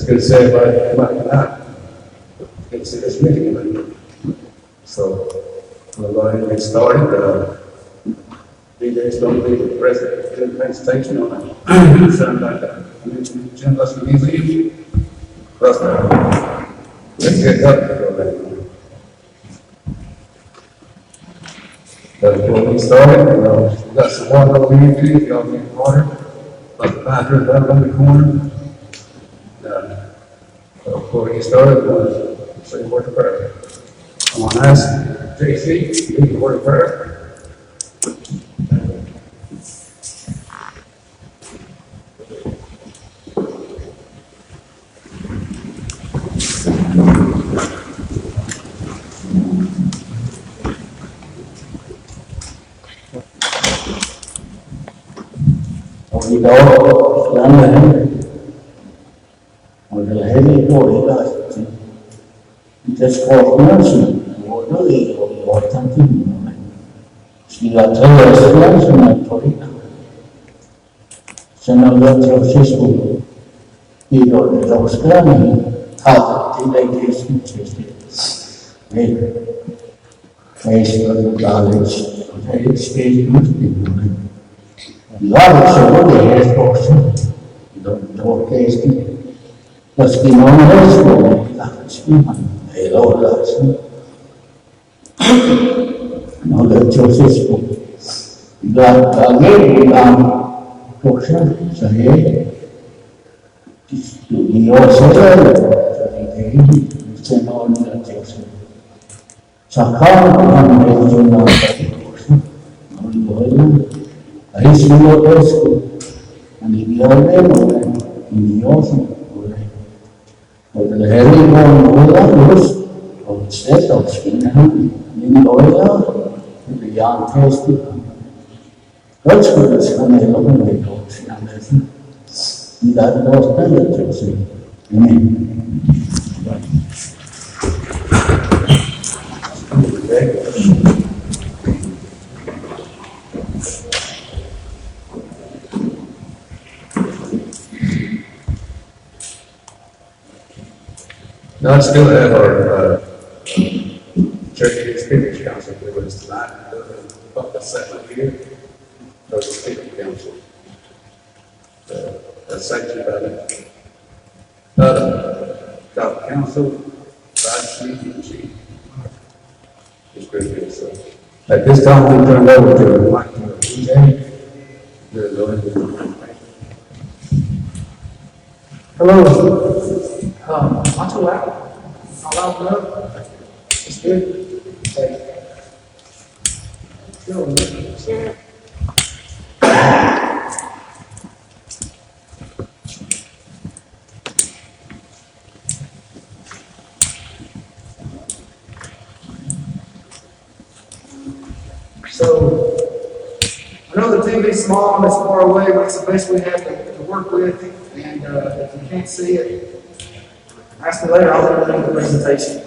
good to say about that. It's significant. So we'll go ahead and get started. DJ's going to be the president of the presentation on that. Sound like that. Junaluska Museum. Let's get up. Before we start, we've got some water over here too, if y'all need water. Like the bathroom right on the corner. Before we get started, we'll say a word of prayer. I want to ask JC to lead the word of prayer. Idag lämnar och det här är dåliga inte skapelsen och då är det och tanken sina trädslag som är torka sen har jag process på Junaluska hade tillägg till Facebook knowledge och state muslim Large of the hair portion, don't taste it. The skin on the skin, hello, that's no, the choices. The again, portion, so here, the ocean, it's an all the choices. So, how can we do now the portion? Ahí subió esto, a mi diablo, mi Dios, porque le he dicho, no da luz, o usted, o esquina, ni me oiga, y ya antes, los que se han ido con el doctor, y dar dos tantos, amén. Now it's good to have our Cherokee Speakers Council with us tonight. About the second year of the Speakers Council. That's sanctioned by the council, vice chief, and chief. It's pretty good. So at this time, we turn it over to Mike DJ. Hello. Not too loud. Not loud enough. It's good. Okay. Sure. So, I know the TV's small and it's far away, but it's the best we have to work with. And if you can't see it, ask me later, I'll do the presentation.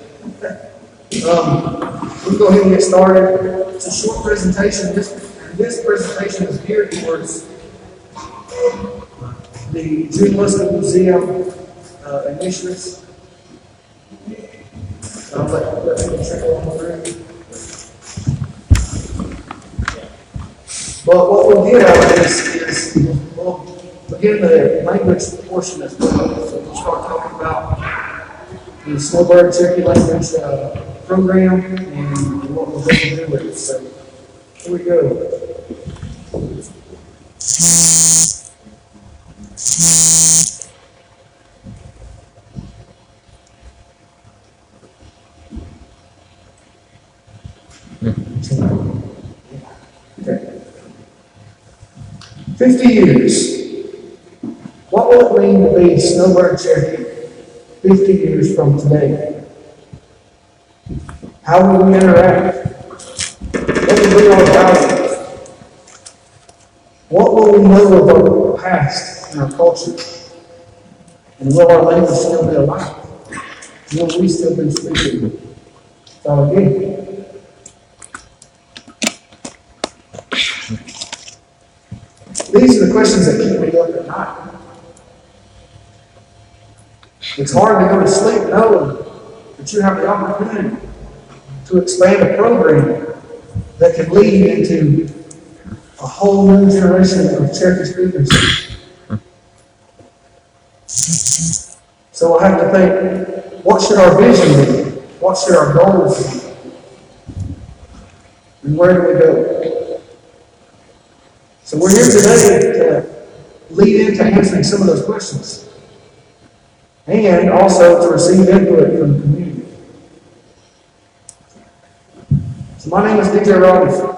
We'll go ahead and get started. It's a short presentation. This presentation is geared towards the Junaluska Museum initiatives. I'll let you check along through. But what we'll get out of this is we'll begin the language portion as well. So we'll start talking about the Snowbird Cherokee language program and what we're going to do with it. So here we go. Okay. 50 years. What will it mean to be Snowbird Cherokee 50 years from today? How will we interact? What will be our values? What will we know of our past and our culture? And will our language still be alive? Will we still be speaking? So again, these are the questions that keep me up at night. It's hard to go to sleep knowing that you have the opportunity to expand a program that can lead into a whole new generation of Cherokee speakers. So I have to think, what should our vision be? What should our goals be? And where do we go? So we're here today to lead into answering some of those questions. And also to receive input from the community. So my name is DJ Robinson.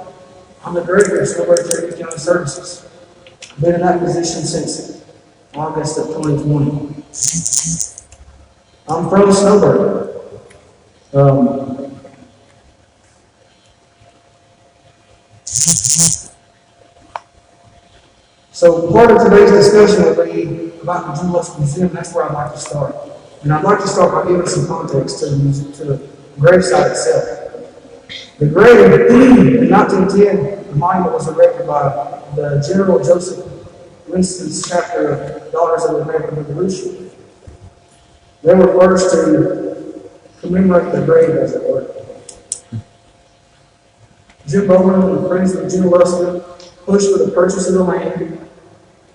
I'm the Director of Snowbird Cherokee County Services. I've been in that position since August of 2020. I'm from Snowbird. So part of today's discussion will be about the Junaluska Museum. That's where I'd like to start. And I'd like to start by giving some context to the gravesite itself. The grave, in 1910, the monument was erected by the General Joseph Winston's chapter of Daughters of the American Revolution. They were first to commemorate the grave, as it were. Jim Bowman and friends of Junaluska pushed for the purchase of the land,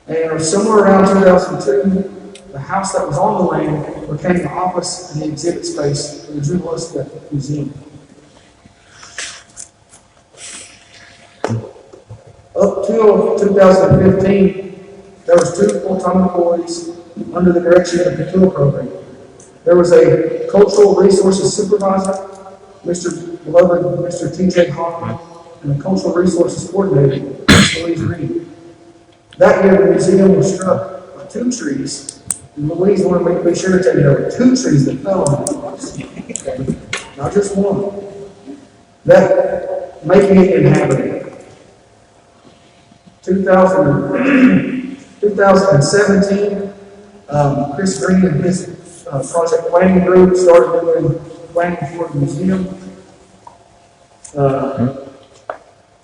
and somewhere around 2002, the house that was on the land became the office and the exhibit space for the Junaluska Museum. Up till 2015, there was 2 full-time employees under the direction of the tour program. There was a cultural resources supervisor, Mr. T.J. Hoffman, and a cultural resources coordinator, Louise Reed. That year, the museum was struck by 2 trees, and Louise wanted me to be sure to tell you there were 2 trees that fell on the place. Okay? Not just one. That making it inhabited. 2017, Chris Green and his project planning group started doing planning for the museum.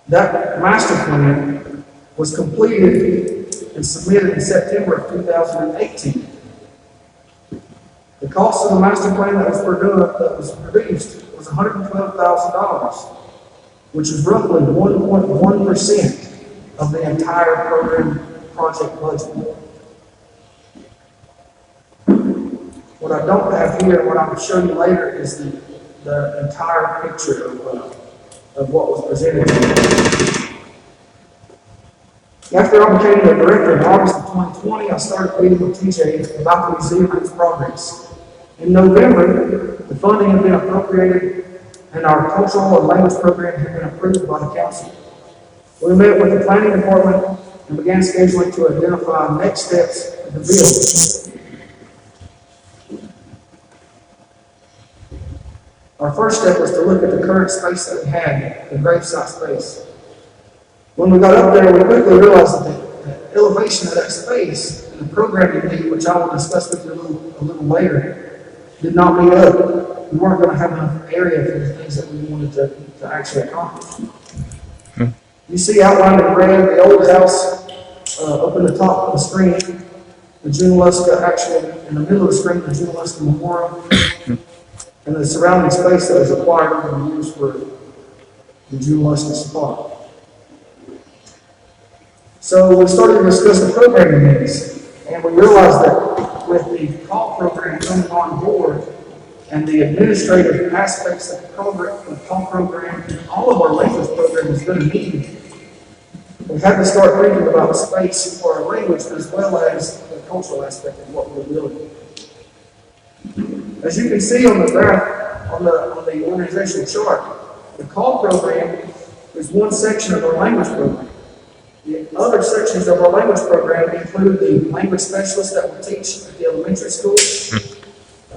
That master plan was completed and submitted in September of 2018. The cost of the master plan that was produced was $112,000, which is roughly 1.1% of the entire program project budget. What I don't have here, and what I'll show you later, is the entire picture of what was presented. After I became the director in August of 2020, I started meeting with TJ about the museum and its progress. In November, the funding had been appropriated and our cultural and language program had been approved by the council. We met with the planning department and began scheduling to identify next steps of the build. Our first step was to look at the current space that we had, the gravesite space. When we got up there, we quickly realized that the elevation of that space and the programming need, which I will discuss with you a little later, did not meet up. We weren't going to have enough area for the things that we wanted to actually accomplish. You see outlined in red the old house up in the top of the screen, the Junaluska, actually in the middle of the screen, the Junaluska Memorial, and the surrounding space that was acquired over the years for the Junaluska Spot. So we started to discuss the programming needs, and we realized that with the call program coming on board and the administrative aspects of the call program and all of our language program is going to need, we had to start thinking about space for our language as well as the cultural aspect of what we're building. As you can see on the graph, on the organizational chart, the call program is one section of our language program. The other sections of our language program include the language specialists that will teach at the elementary school,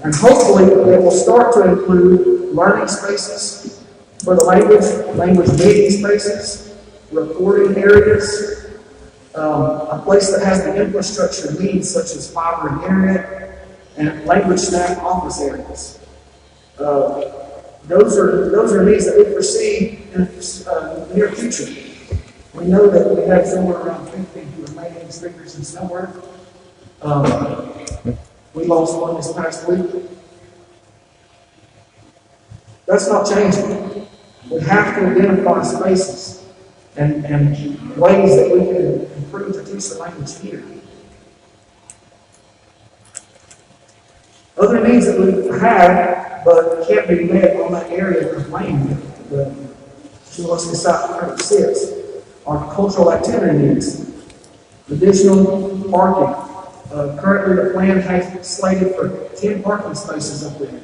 and hopefully it will start to include learning spaces for the language meeting spaces, recording areas, a place that has the infrastructure needs such as fiber and internet, and language staff office areas. Those are needs that we foresee in the near future. We know that we have somewhere around 50 remaining speakers in Snowbird. We lost one this past week. That's not changing. We have to identify spaces and ways that we can improve the teach the language here. Other needs that we have, but can't be met on that area of land, the Junaluska site currently sits, are cultural activity needs. Additional parking. Currently, the plan has slated for 10 parking spaces up there.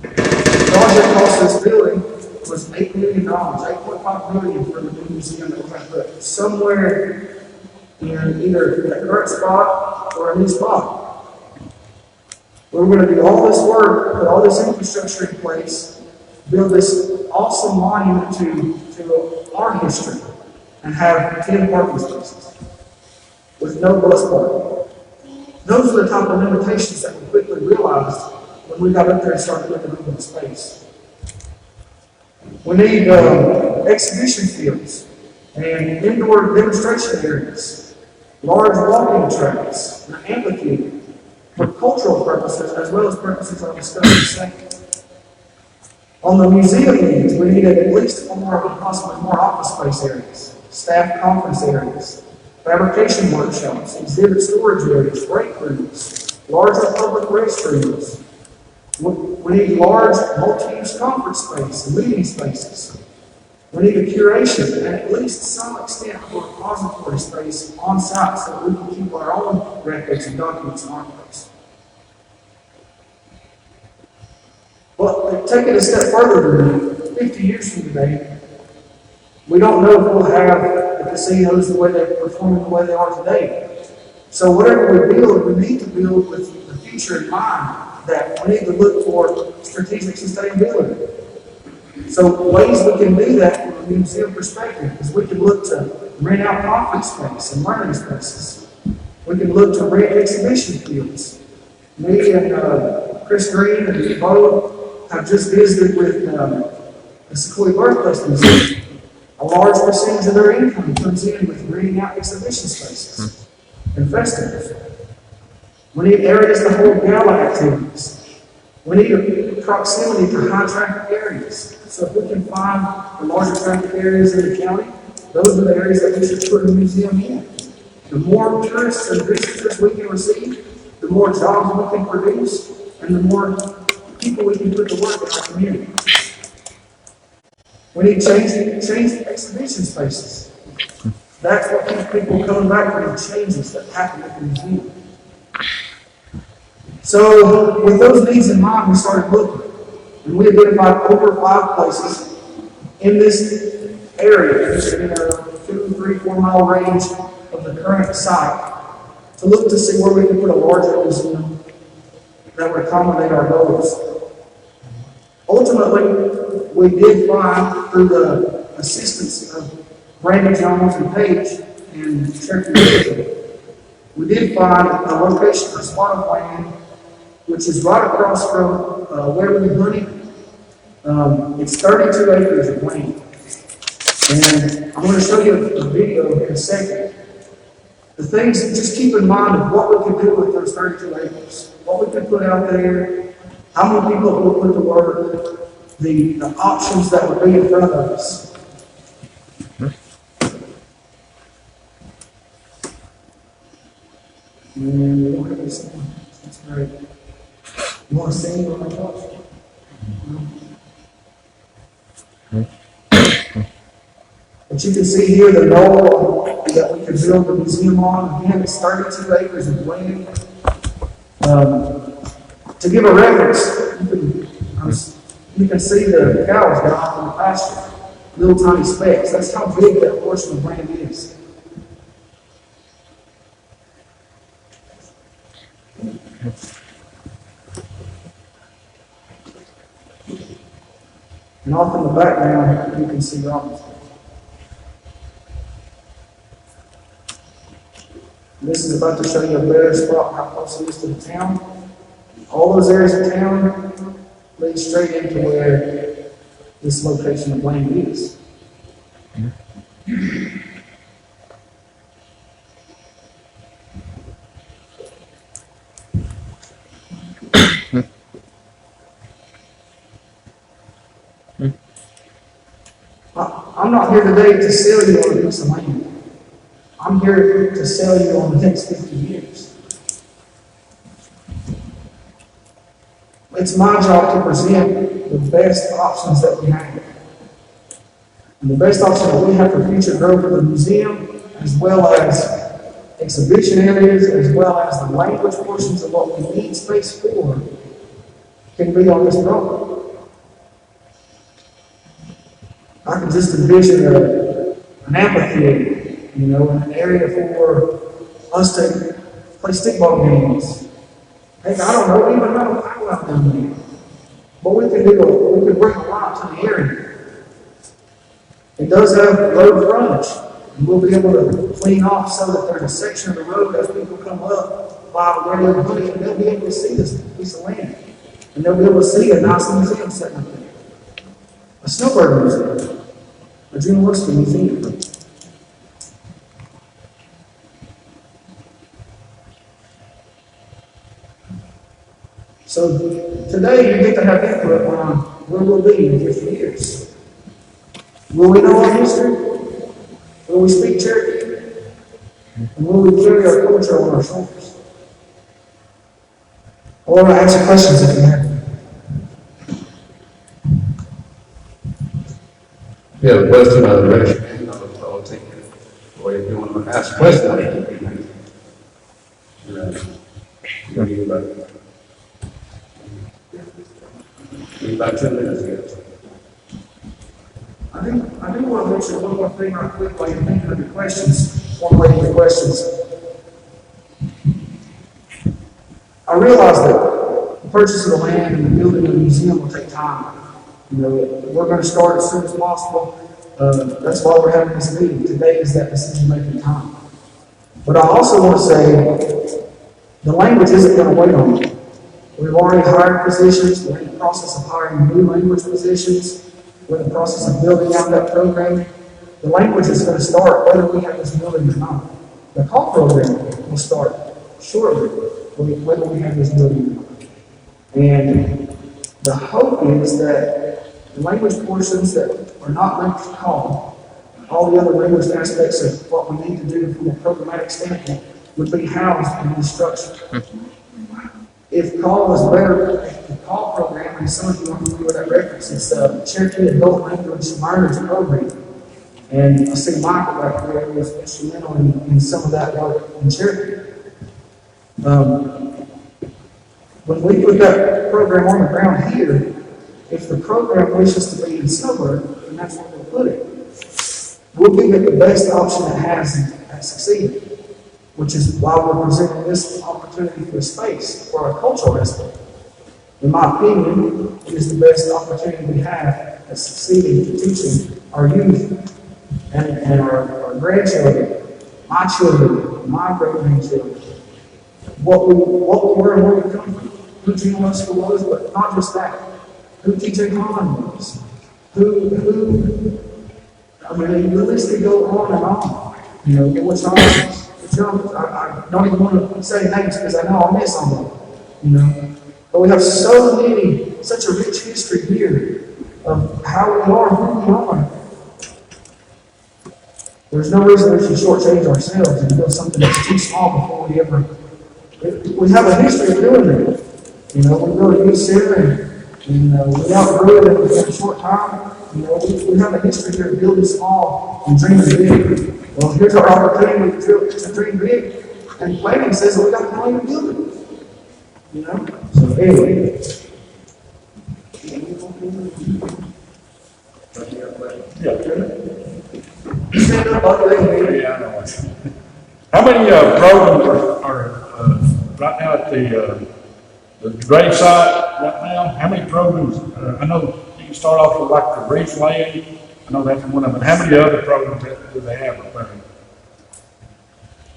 The project cost of this building was $8 million, $8.5 million for the new museum that we're going to put somewhere in either that current spot or a new spot. We're going to do all this work, put all this infrastructure in place, build this awesome monument to our history, and have 10 parking spaces with no bus parking. Those are the type of limitations that we quickly realized when we got up there and started looking over the space. We need exhibition fields and indoor demonstration areas, large walking tracks, an amphitheater for cultural purposes as well as purposes I'll discuss in a second. On the museum needs, we need at least possibly more office space areas, staff conference areas, fabrication workshops, exhibit storage areas, break rooms, larger public restrooms. We need large multi-use conference space and meeting spaces. We need a curation and at least some extent of a repository space on site so that we can keep our own records and documents in our place. But take it a step further than 50 years from today, we don't know if we'll have the casinos the way they're performing the way they are today. So whatever we build, we need to build with the future in mind, that we need to look for strategic sustainability. So ways we can do that from a museum perspective is we can look to rent out conference space and learning spaces. We can look to rent exhibition fields. Me and Chris Green and Bo have just visited with the Sequoia Birthplace Museum. A large percentage of their income comes in with renting out exhibition spaces and festivals. We need areas to hold gala activities. We need a proximity to high traffic areas. So if we can find the larger traffic areas in the county, those are the areas that we should put a museum in. The more tourists and visitors we can receive, the more jobs we can produce, and the more people we can put to work in our community. We need changed exhibition spaces. That's what keeps people coming back for the changes that happen at the museum. So, with those needs in mind, we started looking, and we identified over 5 places in this area, in a 2, 3, 4 mile range of the current site, to look to see where we can put a larger museum that would accommodate our goals. Ultimately, we did find, through the assistance of Brandon Jones and Paige in Cherokee, we did find a location for a spot of land which is right across from Waverly Honey. It's 32 acres of land. And I'm going to show you a video in a second. The things, just keep in mind of what we can do with those 32 acres. What we can put out there, how many people we'll put to work, the options that would be in front of us. And we don't have this one. That's great. You want to sing what I talk? But you can see here the knoll that we could build the museum on. Again, it's 32 acres of land. To give a reference, you can see the cows got off in the pasture, little tiny specks. That's how big that portion of land is. And off in the background, you can see Robinson. This is about to show you a better spot, how close it is to the town. All those areas of town lead straight into where this location of land is. I'm not here today to sell you on a piece of land. I'm here to sell you on the next 50 years. It's my job to present the best options that we have. And the best option that we have for future growth of the museum, as well as exhibition areas, as well as the language portions of what we need space for, can be on this property. I can just envision an amphitheater, in an area for us to play stickball games. Heck, I don't know, even know how to out down there. But we can bring a lot to the area. It does have road frontage. And we'll be able to clean off so that there's a section of the road as people come up by where they're money, and they'll be able to see this piece of land. And they'll be able to see a nice museum sitting up there. A snowbird museum. A Junaluska museum. So today you get to have input on where we'll be in 50 years. Will we know our history? Will we speak Cherokee? And will we carry our culture on our shoulders? I want to answer questions if you have. If you have a question, I'll raise your hand. I'll take it. Or if you want to ask a question, I'll take your hand. About 10 minutes ago. I do want to mention one more thing right quick while you're thinking of your questions. One way to your questions. I realize that the purchase of the land and the building of the museum will take time. We're going to start as soon as possible. That's why we're having this meeting. Today is that decision-making time. But I also want to say the language isn't going to wait on you. We've already hired positions. We're in the process of hiring new language positions. We're in the process of building out that program. The language is going to start whether we have this building or not. The call program will start shortly whether we have this building or not. And the hope is that the language portions that are not linked to call, all the other language aspects of what we need to do from a programmatic standpoint, would be housed in this structure. If call is better, if the call program, and some of you aren't familiar with that reference, it's the Cherokee Adult Language Learners Program. And I see Michael right there was instrumental in some of that work in Cherokee. When we put that program on the ground here, if the program wishes to be in Snowbird, then that's where we'll put it. We'll give it the best option it has at succeeding, which is why we're presenting this opportunity for space for our cultural aspect. In my opinion, it is the best opportunity we have at succeeding to teaching our youth and our grandchildren, my children, my great-grandchildren, what we were and where we come from, who Junaluska was, but not just that, who TJ Conlon was, I mean, the list could go on and on, which I don't even want to say names because I know I'll miss on them, But we have such a rich history here of how we are, who we are. There's no reason we should shortchange ourselves and build something that's too small before we have a history of doing that. We built a youth center and we outgrew it in a short time. We have a history here of building small and dreaming big. Well, here's our opportunity to dream big, and planning says we got money to build it. So anyway. Stand up, I know. How many programs are right now at the grave site right now? How many programs? I know you can start off with like the reef laying. I know that's one of them. How many other programs do they have up there?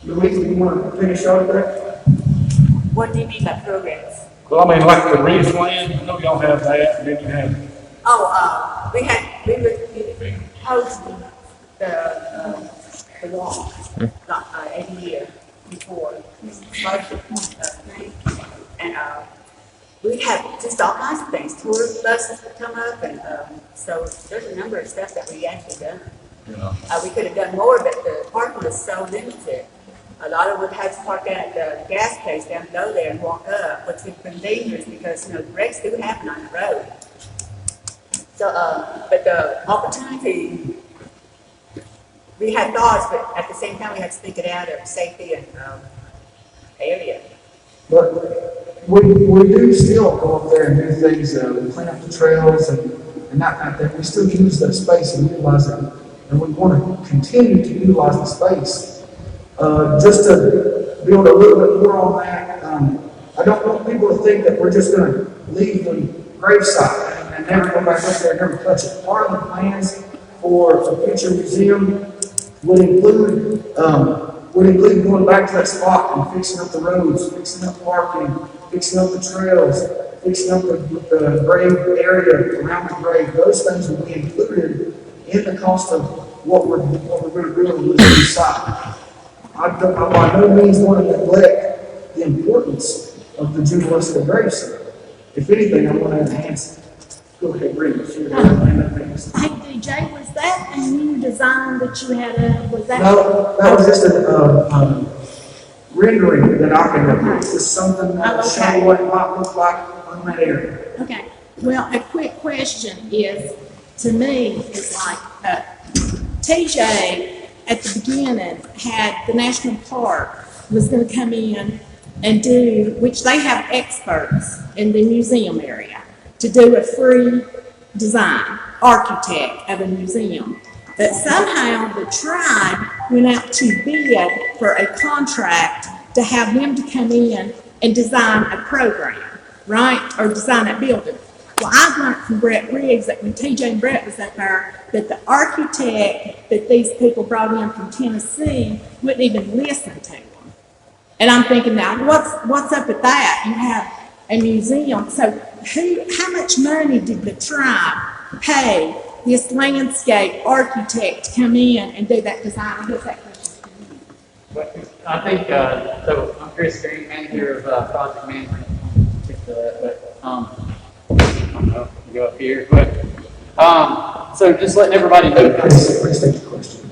Louise, do you want to finish out that? What do you mean by programs? Well, I mean like the reef laying. I know y'all have that, and then you have. We were hosting the walk every year before and we have just all kinds of things. Tour buses that come up, and so there's a number of stuff that we actually done. you know. We could have done more, but the parking was so limited. A lot of would have to park at the gas place down below there and walk up, which would have been dangerous because, you know, wrecks do happen on the road. So, but the opportunity, we had thoughts, but at the same time, we had to think it out of safety and area. But we do still go up there and do things, we clean up the trails and that kind of thing. We still use that space and utilize it. And we want to continue to utilize the space. Just to build a little bit more on that, I don't want people to think that we're just going to leave the gravesite and never go back up there and never touch it. Part of the plans for the future museum would include going back to that spot and fixing up the roads, fixing up parking, fixing up the trails, fixing up the grave area around the grave. Those things will be included in the cost of what we're going to do on the site. I by no means want to neglect the importance of the Junaluska grave site. If anything, I want to enhance it. Go ahead, Brenda. Hey, DJ, was that a new design that you had? Was that? No, that was just a rendering that I can do. It's just something that will show what it might look like on that area. Okay. Well, a quick question is, to me, it's like TJ at the beginning had the national park was going to come in and do, which they have experts in the museum area, to do a free design, architect of a museum. But somehow the tribe went out to bid for a contract to have them to come in and design a program, right? Or design a building. Well, I learned from Brett Riggs that when TJ and Brett was up there, that the architect that these people brought in from Tennessee wouldn't even listen to them. And I'm thinking now, what's up with that? You have a museum. So how much money did the tribe pay this landscape architect to come in and do that design? What's that question? I think, so I'm Chris Green, manager of project management. Go up here, but so just letting everybody know. Restate the question.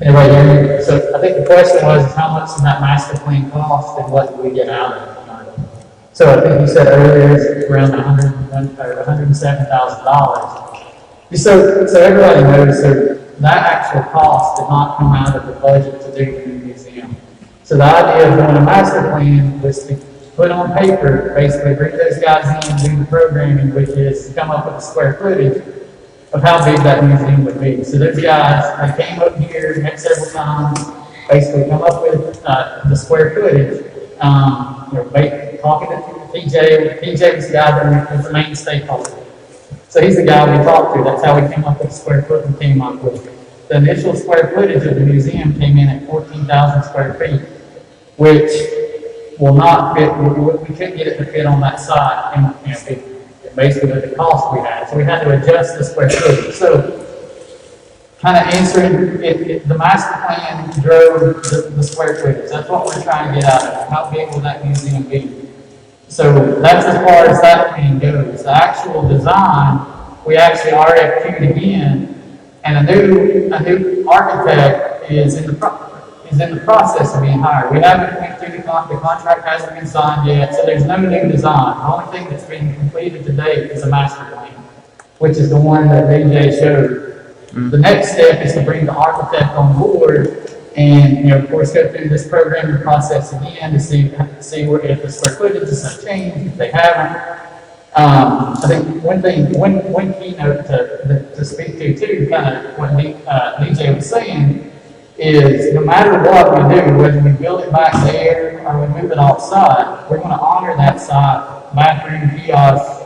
Anybody hear me? So I think the question was how much does that master plan cost and what do we get out of it? So I think you said earlier it's around $107,000. So everybody knows that actual cost did not come out of the budget to do the new museum. So the idea of doing a master plan was to put on paper, basically bring those guys in and do the programming, which is to come up with the square footage of how big that museum would be. So those guys, they came up here, met several times, basically come up with the square footage. Talking to PJ. PJ was the guy that was the main stakeholder. So he's the guy we talked to. That's how we came up with the square foot we came up with. The initial square footage of the museum came in at 14,000 square feet, which will not fit. We couldn't get it to fit on that site, and basically with the cost we had. So we had to adjust the square footage. So kind of answering, the master plan drove the square footage. That's what we're trying to get out of it. How big will that museum be? So that's as far as that plan goes. The actual design, we actually RFQ'd again, and a new architect is in the process of being hired. We haven't went through the contract hasn't been signed yet, so there's no new design. The only thing that's been completed to date is a master plan, which is the one that DJ showed. The next step is to bring the architect on board and, of course, go through this programming process again to see where, if the square footage has changed, if they haven't. I think one keynote to speak to too, kind of what DJ was saying, is no matter what we do, whether we build it back there or we move it off-site, we're going to honor that site, bathroom, kiosk,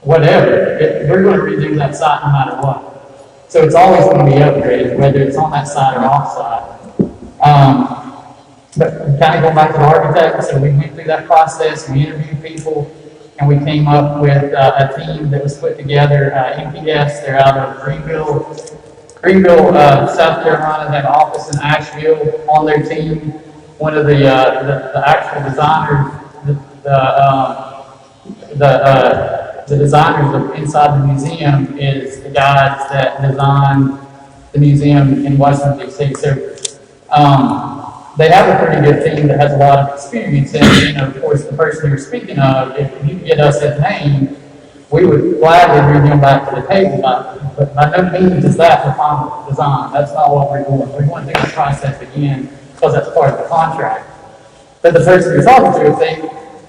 whatever. We're going to redo that site no matter what. So it's always going to be upgraded, whether it's on that side or off-site. But kind of going back to the architect, so we went through that process, we interviewed people, and we came up with a team that was put together. MPS, they're out of Greenville, South Carolina. They have an office in Asheville on their team. One of the actual designers, the designers of inside the museum is the guys that designed the museum in Washington D.C. So they have a pretty good team that has a lot of experience. And you know, of course, the person you're speaking of, if you get us his name, we would gladly bring him back to the table. But by no means is that the final design. That's not what we're doing. We want to do the process again because that's part of the contract. But the person you're talking to, if they,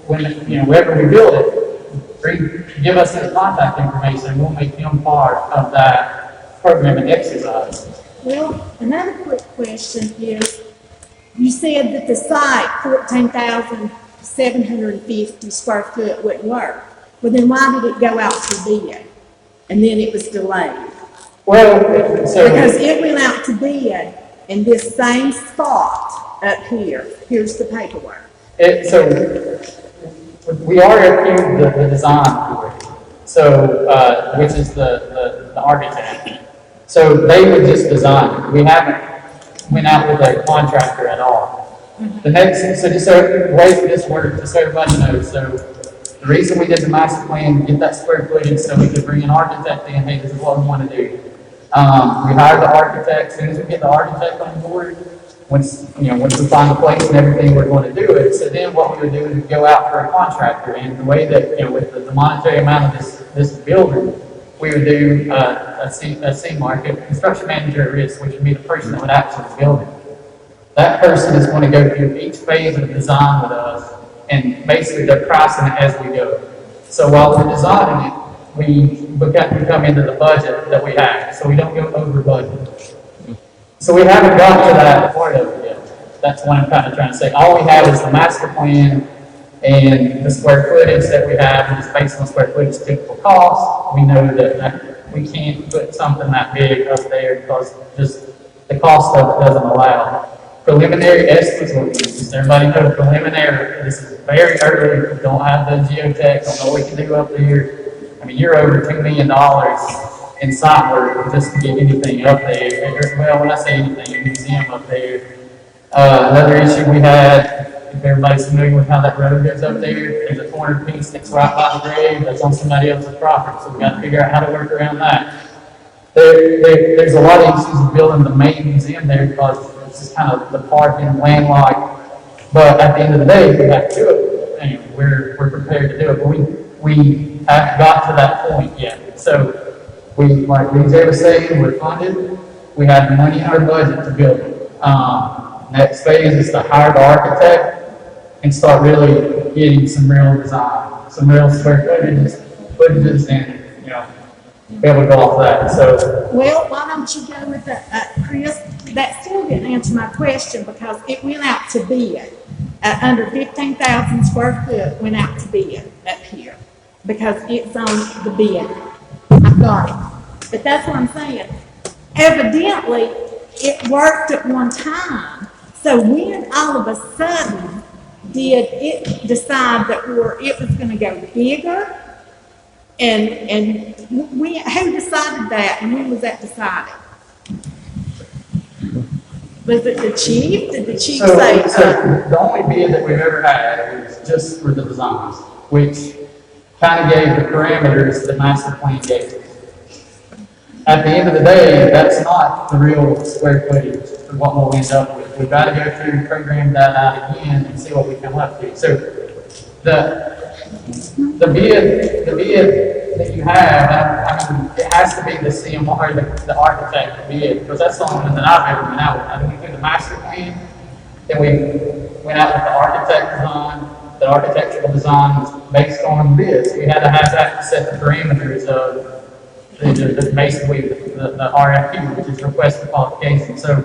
when you know, wherever we build it, give us his contact information, and we'll make him part of that program and exercise. Well, another quick question is, you said that the site, 14,750 square foot, wouldn't work. Well, then why did it go out to bid? And then it was delayed? Well, so Because it went out to bid in this same spot up here. Here's the paperwork. so we already approved the design for it. So which is the architect. So they would just design it. We haven't went out with a contractor at all. The next, so just so the way this works, just so everybody knows, so the reason we did the master plan, get that square footage, so we could bring an architect in, hey, this is what we want to do. We hired the architect. As soon as we get the architect on board, once we find the place and everything, we're going to do it. So then what we would do is go out for a contractor, and the way that, with the monetary amount of this building, we would do a C market, construction manager at risk, which would be the person that would actually build it. That person is going to go through each phase of the design with us, and basically they're pricing it as we go. So while we're designing it, we come into the budget that we have, so we don't go over budget. So we haven't got to that part of it yet. That's what I'm kind of trying to say. All we have is the master plan and the square footage that we have, and it's based on square footage typical cost. We know that we can't put something that big up there because just the cost of it doesn't allow. Preliminary estimates, just everybody know preliminary, this is very early, we don't have the geotech, don't know what we can do up there. I mean, you're over $2 million in site work just to get anything up there. Well, when I say anything, a museum up there. Another issue we had, if everybody's familiar with how that road goes up there, there's a corner piece that's right by the grave that's on somebody else's property, so we got to figure out how to work around that. There's a lot of issues of building the main museum there because it's just kind of the park and landlocked. But at the end of the day, we have to do it. Anyway, we're prepared to do it, but we haven't got to that point yet. So like DJ was saying, we're funded. We have money in our budget to build it. Next phase is to hire the architect and start really getting some real design, some real square footages, and be able to go off that. So, Well, why don't you go with the, Chris, that still didn't answer my question because it went out to bid. Under 15,000 square foot went out to bid up here because it's on the bid. I've got it. But that's what I'm saying. Evidently, it worked at one time. So when all of a sudden did it decide that it was going to go bigger? And who decided that, and when was that decided? Was it the chief? Did the chief say? So the only bid that we've ever had was just for the designs, which kind of gave the parameters the master plan gave us. At the end of the day, that's not the real square footage of what we'll end up with. We've got to go through and program that out again and see what we come up to. So the bid that you have, I mean, it has to be the CMR, the architect bid, because that's the only one that I've ever been out with. I mean, we did the master plan, then we went out with the architect design. The architectural design was based on this. We had to have that to set the parameters of basically the RFQ, which is request for qualification. So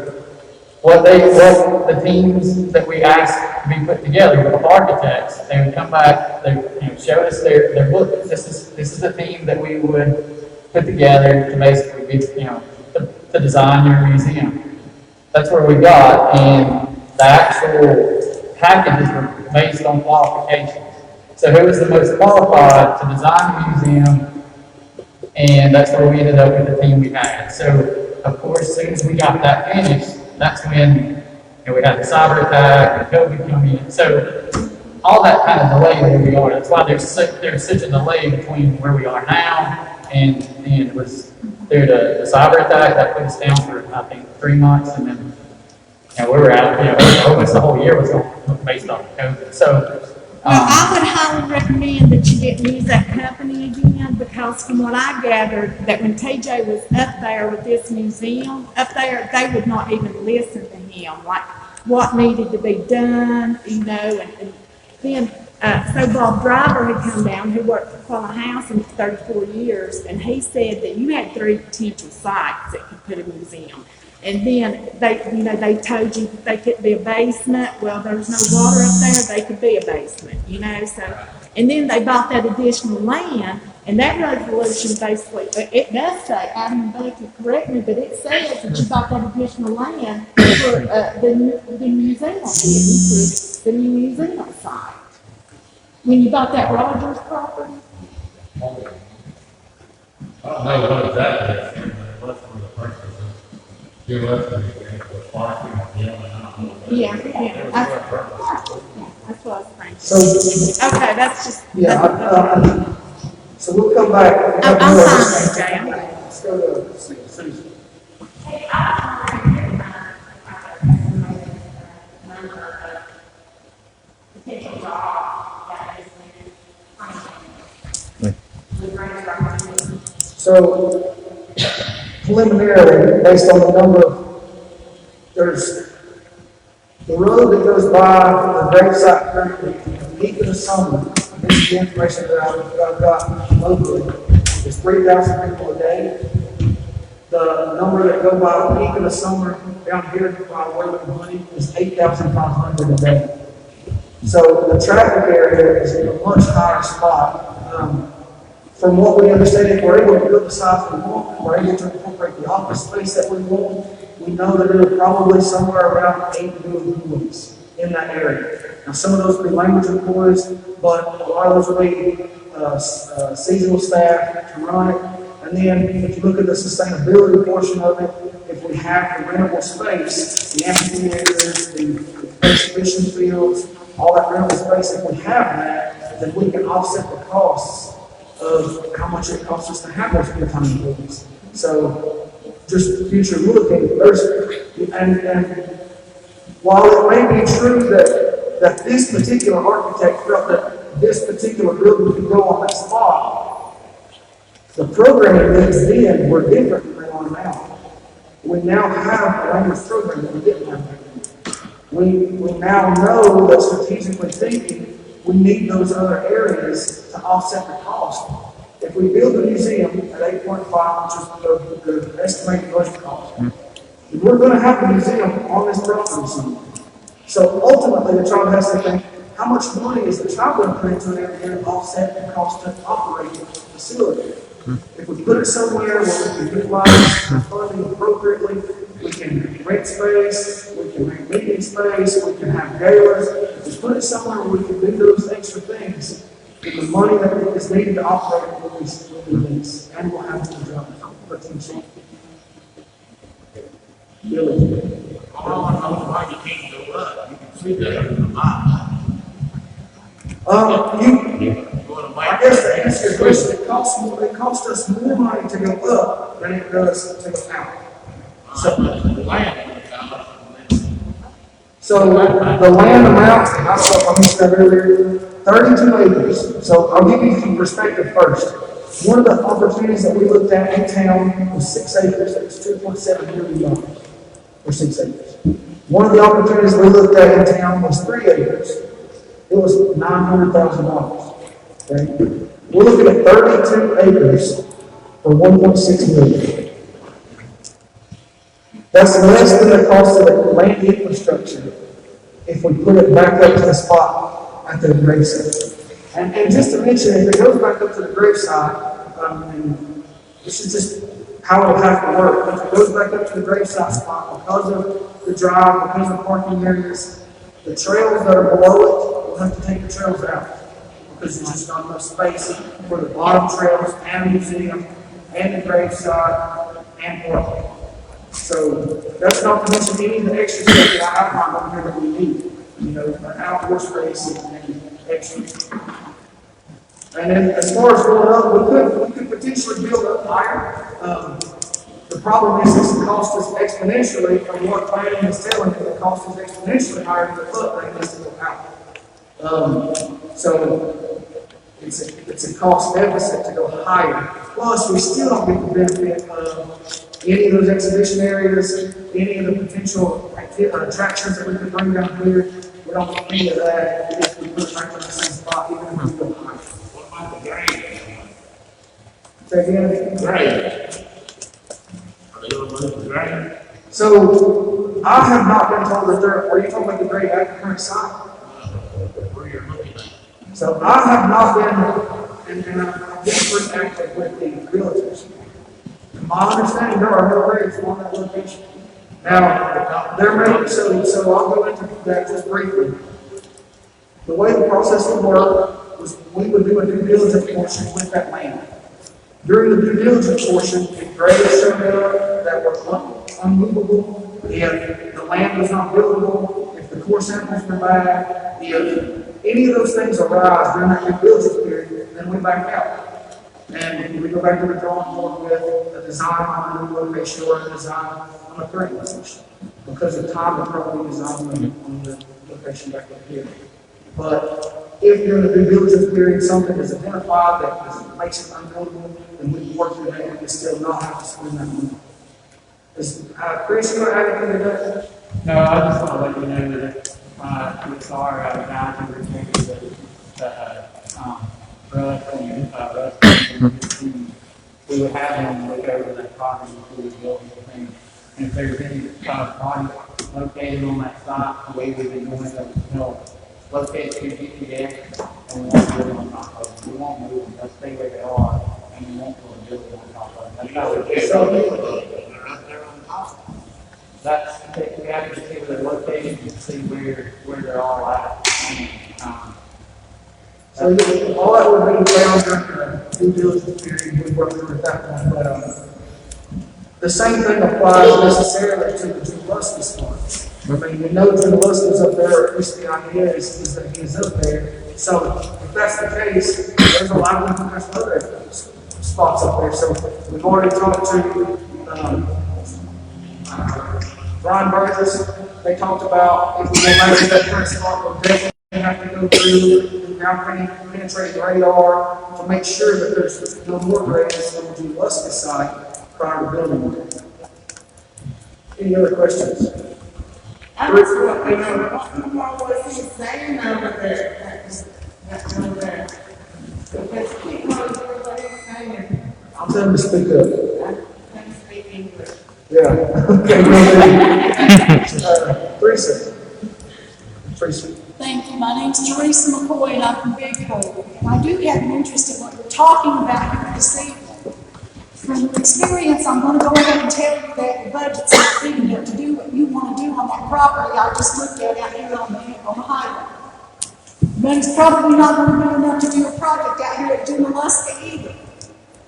what the teams that we asked to be put together with architects, they would come back, they showed us their book. This is the team that we would put together to basically be, to design your museum. That's where we got, and the actual packages were based on qualifications. So who was the most qualified to design the museum? And that's where we ended up with the team we had. So, of course, as soon as we got that finished, that's when we had the cyber attack and COVID come in. So all that kind of delayed where we are. That's why there's such a delay between where we are now and it was through the cyber attack that put us down for, I think, 3 months, and then, we were out, almost the whole year was based on COVID. So, Well, I would highly recommend that you didn't use that company again, because from what I gathered, that when TJ was up there with this museum, up there, they would not even listen to him, like what needed to be done, and then, so Bob Driver had come down, who worked for Quality Housing for 34 years, and he said that you had 3 potential sites that could put a museum. And then they told you they couldn't be a basement. Well, there's no water up there, they could be a basement, so. And then they bought that additional land, and that resolution basically, it does say, Adam and Becky, correct me, but it says that you bought that additional land for the museum, for the new museum site. When you bought that Rogers property? I don't know what exactly it's for, but what's for the purpose of your lesson, for parking, Yeah, that's what I was thinking. So, Okay, that's just. yeah, so we'll come back. I'm fine, Jay, I'm good. Let's go to Susan. So preliminarily, based on the number of, there's the road that goes by the gravesite currently, at the peak of the summer, this is the information that I've got locally, is 3,000 people a day. The number that go by the peak of the summer down here by Wayland Money is 8,500 a day. So the traffic area is in a much higher spot. From what we understand, if we're able to build the size we want, we're able to incorporate the office space that we want, we know that it'll probably somewhere around 8 new employees in that area. Now, some of those will be language employees, but a lot of those will be seasonal staff to run it. And then, if you look at the sustainability portion of it, if we have the rentable space, the amphitheaters, the exhibition fields, all that rentable space, if we have that, then we can offset the costs of how much it costs us to have those full-time employees. So, just future looking, and while it may be true that this particular architect felt that this particular building could go on that spot, the programming needs then were different than they are now. We now have a language program that we didn't have before. We now know that strategically thinking, we need those other areas to offset the cost. If we build a museum at 8.5, which is the estimated budget cost, we're going to have a museum on this property somewhere. So ultimately, the child has to think, how much money is the child going to put into an area to offset the cost of operating the facility? If we put it somewhere where we can utilize the funding appropriately, we can rent space, we can rent meeting space, we can have galas. If we put it somewhere where we can do those extra things, then the money that is needed to operate will be less, and we'll have to drop potential. Really. All I know why you can't go up, you can see that in the map. I guess to answer your question, it costs us more money to go up than it does to go out. So the land amount, I don't know if I mentioned that earlier, 32 acres. So I'll give you some perspective first. One of the opportunities that we looked at in town was 6 acres. It was $2.7 million for 6 acres. One of the opportunities we looked at in town was 3 acres. It was $900,000. Okay? We're looking at 32 acres for $1.6 million. That's less than the cost of the land infrastructure if we put it back up to the spot at the gravesite. And just to mention, if it goes back up to the gravesite, and this is just how it'll have to work. If it goes back up to the gravesite spot, because of the drive, because of parking areas, the trails that are below it, we'll have to take the trails out. Because there's just not enough space for the bottom trails and the museum and the gravesite and parking. So that's not to mention any of the extra stuff that I outlined on here that we need. You know, outdoor space and Excellent. And then as far as going up, we could potentially build up higher. The problem is the cost is exponentially, from what planning is telling me, the cost is exponentially higher than the floodplain is to go out. So it's a cost deficit to go higher. Plus, we still don't get the benefit of any of those exhibition areas, any of the potential attractions that we could bring down here. We don't get any of that if we put it right in the same spot, even if we go higher. What about the drain? Say again? Drain. Are they gonna move the drain? So, I have not been told that are you talking about the grade at the current site? Where you're looking at? So I have not been, and I've been pretty active with the realtors. To my understanding, there are no grades on that location. Now, there may, so I'll go into that just briefly. The way the process would work was we would do a due diligence portion with that land. During the due diligence portion, if grades showed up that were unmovable, if the land was not buildable, if the core samples were bad, if any of those things arise during that due diligence period, then we back out. And we go back to the drawing board with a design on a new location or a design on a current location. Because of time, the property design on the location back up here. But if during the due diligence period something is identified that makes it unbuildable, then we can work through that and we still not have to spend that money. Chris, you want to add anything to that? No, I just want to let you know that with our guys who retained we would have them look over that property before we build anything. And if there's any project located on that site, the way we've been doing it, locate to GPS and we won't build on top of them. We won't move them, they'll stay where they are, and we won't put a building on top of them. That's how we They're up there on top. we have to see where they're located and see where they're all at. So all that would be found during the due diligence period, we work through at that point. But the same thing applies necessarily to the Junaluska spot. I mean, we know Junaluska's up there, at least the idea is that he's up there. So if that's the case, there's a lot of there's other spots up there. So we've already talked to Brian Burgess. They talked about if we go back to that current spot, we'll definitely have to go through the penetrating radar to make sure that there's no more grades on the Junaluska site prior to building it. Any other questions? I was wondering, what more was he saying over there? Because people know what he's saying. I'll tell him to speak up. I can't speak English. Yeah. Okay, Teresa. Thank you. My name's Teresa McCoy and I'm from Big Cove. And I do have an interest in what we're talking about here this evening. From experience, I'm going to go ahead and tell you that the budget's not big enough to do what you want to do on that property I just looked at out here on the highway. Money's probably not going to be enough to do a project out here at Junaluska either.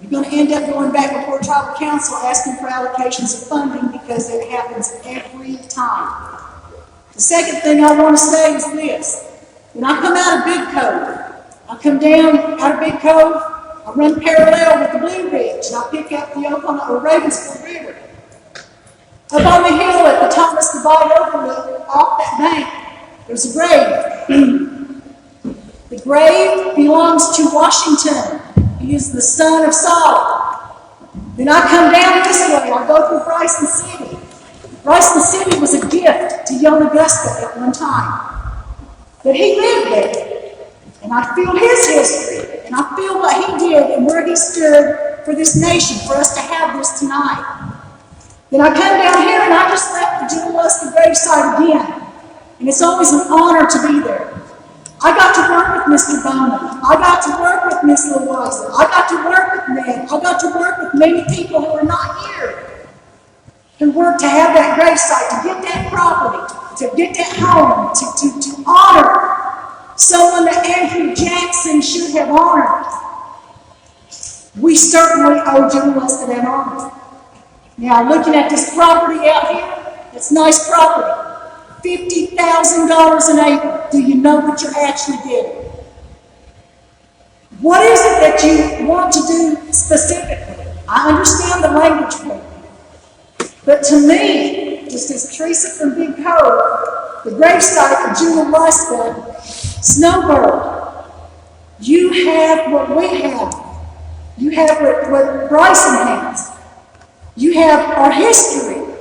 You're going to end up going back before tribal council asking for allocations of funding because it happens every time. The second thing I want to say is this. When I come out of Big Cove, I come down out of Big Cove, I run parallel with the Blue Ridge, and I pick up the Oklahoma or Ravensville River. Up on the hill at the Thomas Divide overlook, off that bank, there's a grave. The grave belongs to Washington. He is the son of Solomon. Then I come down this way, I go through Bryson City. Bryson City was a gift to Junaluska at one time. But he lived there. And I feel his history, and I feel what he did and where he stood for this nation, for us to have this tonight. Then I come down here and I just left the Junaluska gravesite again. And it's always an honor to be there. I got to work with Mr. Bowman. I got to work with Ms. Louisa. I got to work with Ned. I got to work with many people who are not here. Who worked to have that gravesite, to get that property, to get that home, to honor someone that Andrew Jackson should have honored. We certainly owe Junaluska that honor. Now, looking at this property out here, it's nice property. $50,000 an acre. Do you know what you're actually getting? What is it that you want to do specifically? I understand the language program. But to me, just as Teresa from Big Cove, the gravesite of Junaluska, Snowbird, you have what we have. You have what Bryson has. You have our history.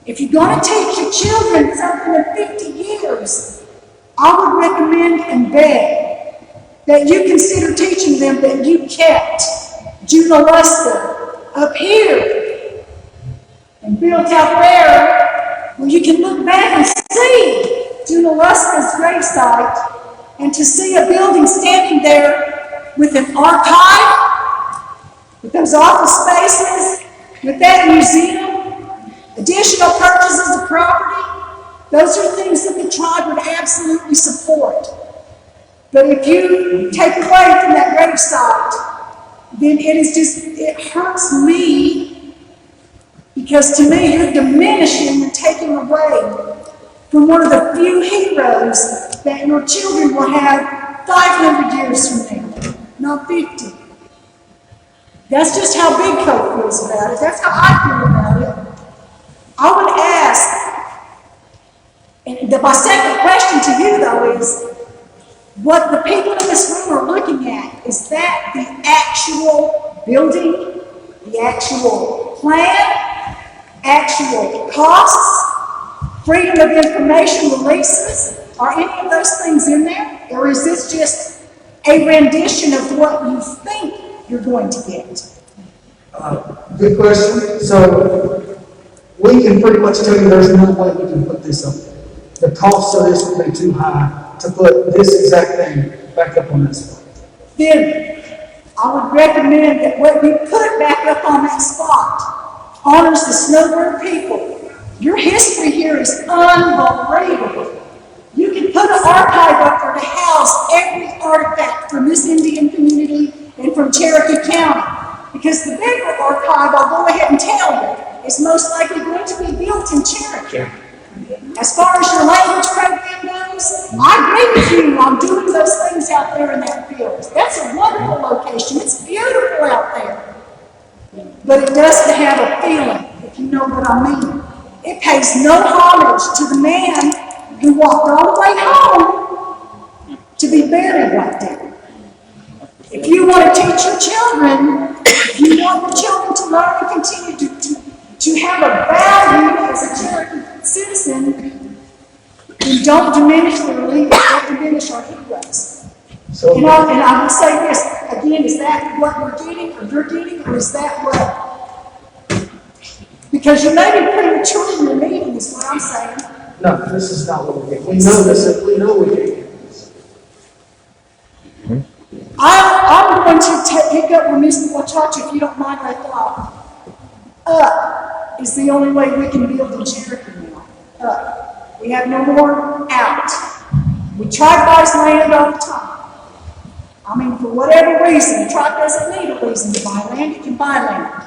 If you're going to teach your children something in 50 years, I would recommend and beg that you consider teaching them that you kept Junaluska up here and built out there where you can look back and see Junaluska's gravesite and to see a building standing there with an archive, with those office spaces, with that museum, additional purchases of property. Those are things that the tribe would absolutely support. But if you take away from that gravesite, then it hurts me, because to me you're diminishing and taking away from one of the few heroes that your children will have 500 years from now, not 50. That's just how Big Cove feels about it. That's how I feel about it. I would ask, and my second question to you though is, what the people in this room are looking at, is that the actual building, the actual plan, actual costs, freedom of information releases? Are any of those things in there? Or is this just a rendition of what you think you're going to get? Good question. So we can pretty much tell you there's no way we can put this up there. The cost of this would be too high to put this exact thing back up on this spot. Then I would recommend that what you put back up on that spot honors the Snowbird people. Your history here is unbelievable. You can put an archive up there to house every artifact from this Indian community and from Cherokee County. Because the bigger archive, I'll go ahead and tell you, is most likely going to be built in Cherokee. As far as your language program goes, I agree with you on doing those things out there in that field. That's a wonderful location. It's beautiful out there. But it doesn't have a feeling, if you know what I mean. It pays no homage to the man who walked all the way home to be buried right there. If you want to teach your children, if you want your children to learn and continue to have a value as a Cherokee citizen, then don't diminish the relief, don't diminish our heroes. So, And I would say this, again, is that what we're getting, or you're getting, or is that what? Because you may be premature in your meeting, is what I'm saying. no, this is not what we're getting. We know this. We know we can't get this. I'm going to pick up where Mr. Wachacha, if you don't mind, left off. Up is the only way we can build in Cherokee now. Up. We have no more out. We try to buy land all the time. I mean, for whatever reason, the tribe doesn't need a reason to buy land, it can buy land.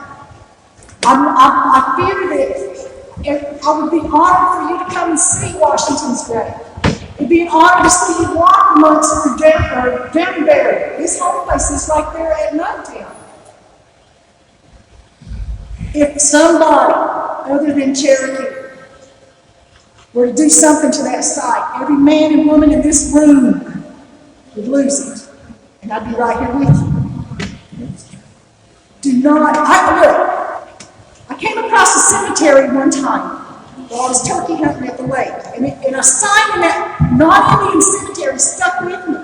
I fear that I would be honored for you to come and see Washington's grave. It'd be an honor to see you walk amongst the Denver. His home place is right there at Nuntown. If somebody other than Cherokee were to do something to that site, every man and woman in this room would lose it. And I'd be right here with you. Do not, I came across a cemetery one time while I was turkey hunting at the lake. And a sign in that non-Indian cemetery stuck with me.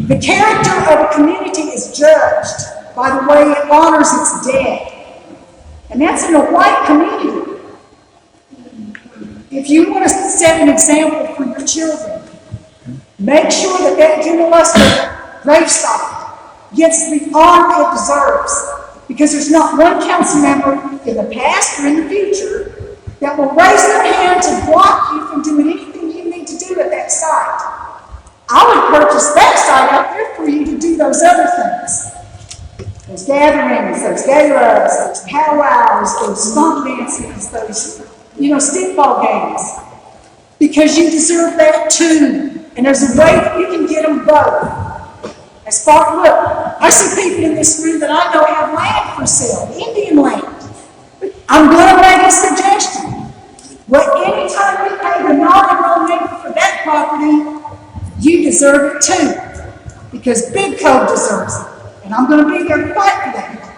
The character of a community is judged by the way it honors its dead. And that's in a white community. If you want to set an example for your children, make sure that Junaluska gravesite gets the honor it deserves. Because there's not one council member in the past or in the future that will raise their hand to block you from doing anything you need to do at that site. I would purchase that site out there for you to do those other things. Those gatherings, those galas, those powwows, those stomp dances, those, stickball games. Because you deserve that too. And there's a way that you can get them both. As far, look, I see people in this room that I know have land for sale, Indian land. I'm going to make a suggestion. Well, anytime we pay the non-enrolled neighbor for that property, you deserve it too. Because Big Cove deserves it. And I'm going to be there to fight for that.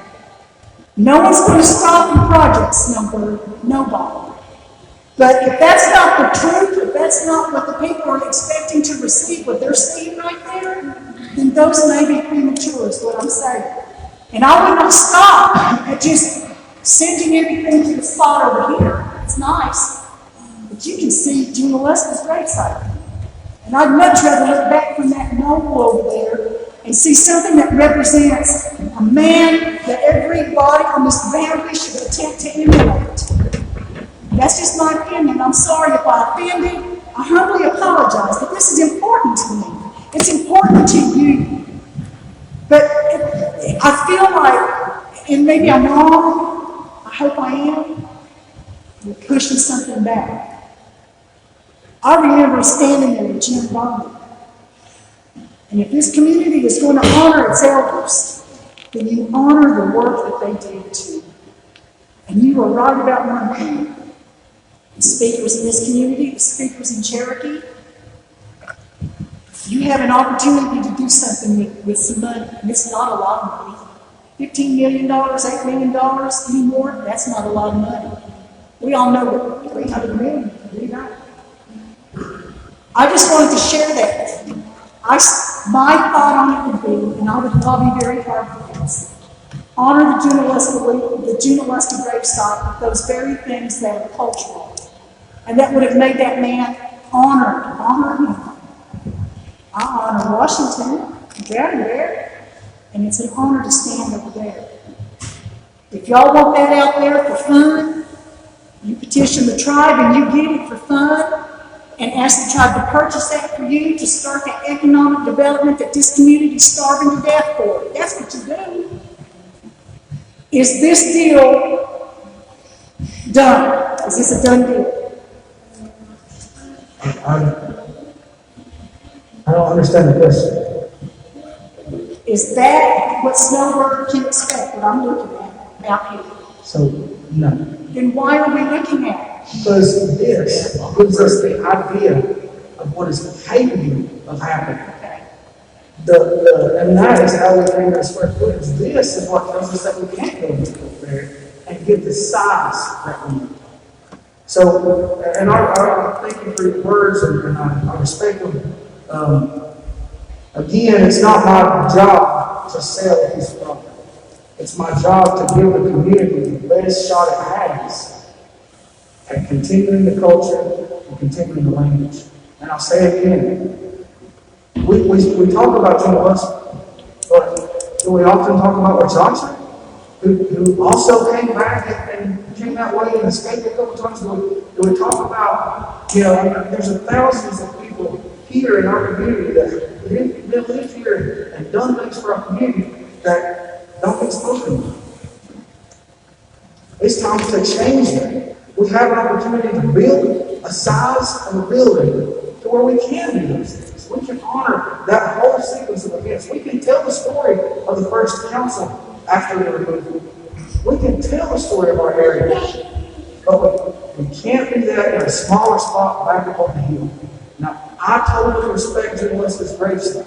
No one's going to stop the projects, nobody. But if that's not the truth, if that's not what the people are expecting to receive, what they're seeing right there, then those may be premature, is what I'm saying. And I would not stop at just sending everything to the spot over here. It's nice. But you can see Junaluska's gravesite. And I'd much rather look back from that knoll over there and see something that represents a man that everybody on this boundary should attempt to emulate. That's just my opinion. I'm sorry if I offended. I humbly apologize, but this is important to me. It's important to you. But I feel like, and maybe I'm wrong, I hope I am, we're pushing something back. I remember standing there with Jim Bonding. And if this community is going to honor its elders, then you honor the work that they did too. And you are right about one thing. The speakers in this community, the speakers in Cherokee, you have an opportunity to do something with some money. And it's not a lot of money. $15 million, $8 million anymore, that's not a lot of money. We all know that 300 million can be right. I just wanted to share that. My thought on it would be, and I would lobby very hard for this, honor the Junaluska gravesite with those very things that are cultural. And that would have made that man honor him. I honor Washington, down there, and it's an honor to stand over there. If y'all want that out there for fun, you petition the tribe and you get it for fun, and ask the tribe to purchase that for you to start that economic development that this community is starving to death for. That's what you do. Is this deal done? Is this a done deal? I don't understand the question. Is that what Snowbird can expect, what I'm looking at out here? So, no. Then why are we looking at it? Because this gives us the idea of what is capable of happening. Okay. And that is how we bring our square footage. This is what tells us that we can't go up there and get the size that we need. So, and I thank you for your words, and I respect them. Again, it's not my job to sell a piece of property. It's my job to give the community the best shot it has at continuing the culture and continuing the language. And I'll say it again. We talk about Junaluska, but do we often talk about Johnson, who also came back and came that way and escaped a couple times? Do we talk about, there's thousands of people here in our community that live here and done things for our community that don't get spoken about. It's time to change that. We have an opportunity to build a size of a building to where we can do those things. We can honor that whole sequence of events. We can tell the story of the first council after the removal. We can tell the story of our heritage. But we can't do that in a smaller spot back up on the hill. Now, I totally respect Junaluska's gravesite.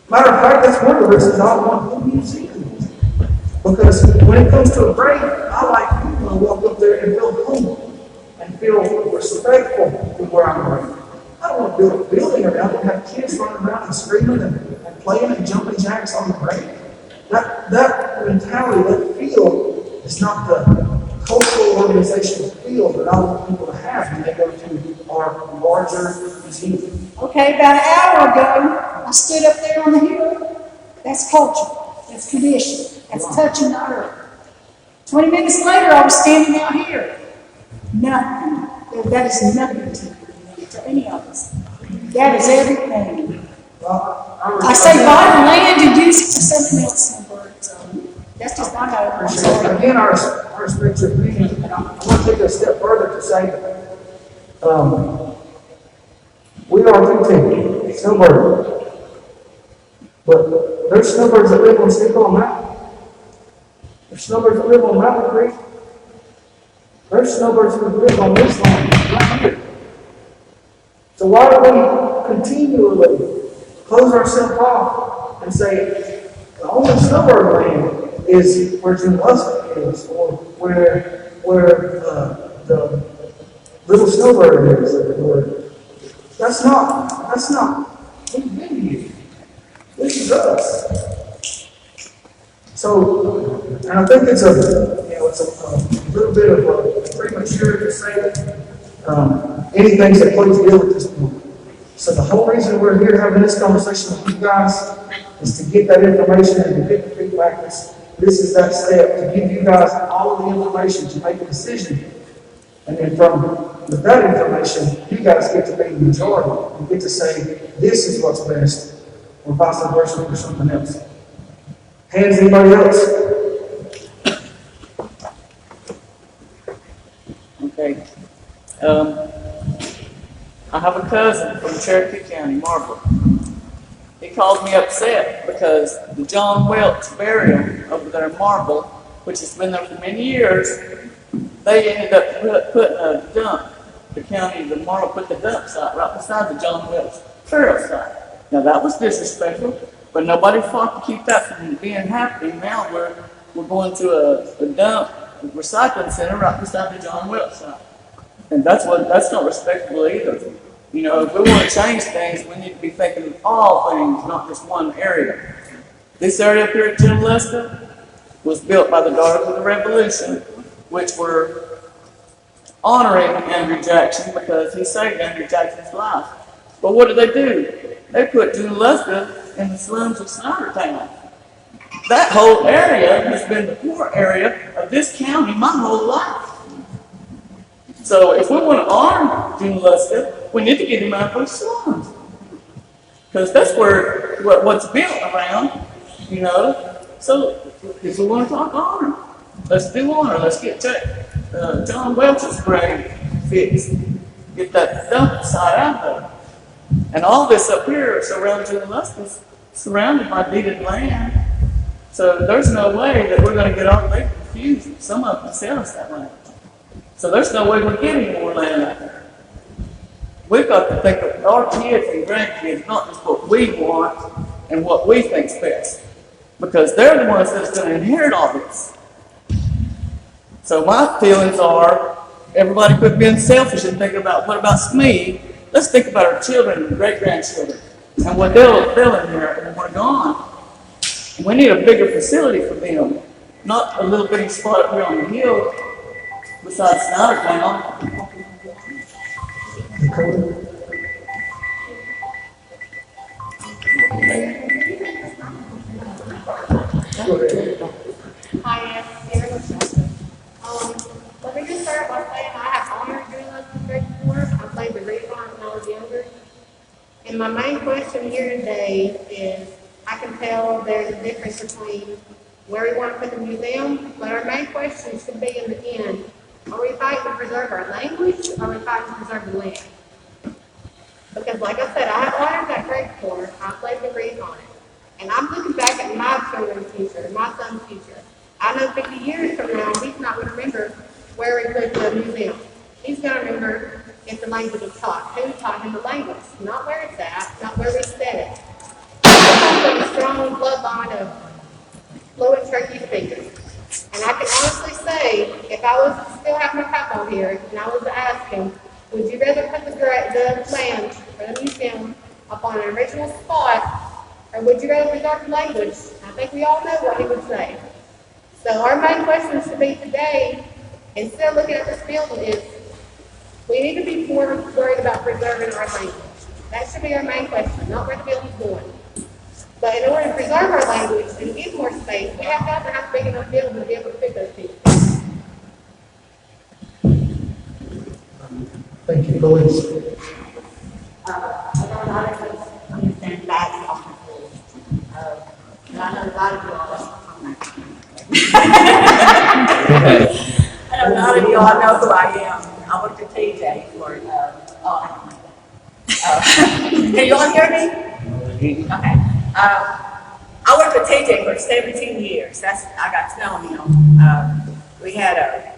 Matter of fact, that's one of the reasons I want the museum. Because when it comes to a grave, I like people to walk up there and feel humble and feel respectful for where I'm buried. I don't want to build a building around it and have kids running around and screaming and playing and jumping jacks on the grave. That mentality, that feel, is not the cultural organizational feel that I want people to have when they go to our larger museum. Okay, about an hour ago, I stood up there on the hill. That's culture. That's tradition. That's touching the earth. 20 minutes later, I was standing out here. Nothing. That is nothing to any of us. That is everything. I say buy the land and use it for something else. That's just not how it works. Again, I respect your opinion, and I want to take it a step further to say that we are content. It's no burden. But there's snowbirds that live on Seacole Mountain. There's snowbirds that live on Mountain Creek. There's snowbirds that live on this land right here. So why do we continually close ourselves off and say the only snowbird land is where Junaluska is, or where the little snowbird is, or that's not. We've been here. This is us. So, and I think it's a little bit of premature to say anything's a closed deal at this point. So the whole reason we're here having this conversation with you guys is to get that information and to get the feedback. This is that step to give you guys all of the information to make a decision. And then with that information, you guys get to be the majority and get to say, this is what's best, or vice versa for something else. Hands anybody else? Okay. I have a cousin from Cherokee County, Marble. He called me upset because the John Welch burial over there in Marble, which has been there for many years, they ended up putting a dump. The county, the Marble put the dump site right beside the John Welch burial site. Now that was disrespectful, but nobody fought to keep that from being happening. Now we're going to a dump, a recycling center right beside the John Welch site. And that's not respectable either. You know, if we want to change things, we need to be thinking of all things, not just one area. This area up here at Junaluska was built by the Daughters of the Revolution, which were honoring Andrew Jackson because he saved Andrew Jackson's life. But what did they do? They put Junaluska in the slums of Snydertown. That whole area has been the poor area of this county my whole life. So if we want to honor Junaluska, we need to get him out of those slums. Because that's where what's built around, you know. So if we want to talk honor, let's do honor. Let's get John Welch's grave fixed. Get that dump site out there. And all this up here surrounding Junaluska is surrounded by deeded land. So there's no way that we're going to get all the confused. Some of them sell us that land. So there's no way we're getting more land out there. We've got to think of our kids and grandkids, not just what we want and what we think's best. Because they're the ones that's going to inherit all this. So my feelings are, everybody quit being selfish and thinking about, what about me? Let's think about our children and great-grandchildren and what they'll inherit when we're gone. And we need a bigger facility for them, not a little bitty spot up here on the hill besides Snydertown. Hi, let me just start by saying I have honored Junaluska State before. I played the recon when I was younger. And my main question here today is, I can tell there's a difference between where we want to put the museum, but our main question should be in the end, are we fighting to preserve our language, or are we fighting to preserve the land? Because like I said, I have honored that grade before. I played the recon. And I'm looking back at my children's future, my son's future. I know 50 years from now, he's not going to remember where we put the museum. He's going to remember if the language is taught, who taught him the language, not where it's at, not where we said it. I come from a strong bloodline of fluent Cherokee speakers. And I can honestly say, if I was to still have my cap on here, and I was to ask him, would you rather put the land for the museum up on an original spot, or would you rather preserve the language? I think we all know what he would say. So our main question should be today, instead of looking at this building, is we need to be more worried about preserving our language. That should be our main question, not where the building's going. But in order to preserve our language and give more space, we have to have a big enough building to be able to fit those people. Thank you, Louise. I don't understand that often. And I know a lot of you all. I know a lot of you all know who I am. I worked at TJ for, can you all hear me? Okay. I worked with TJ for 17 years. I got to know him. We had a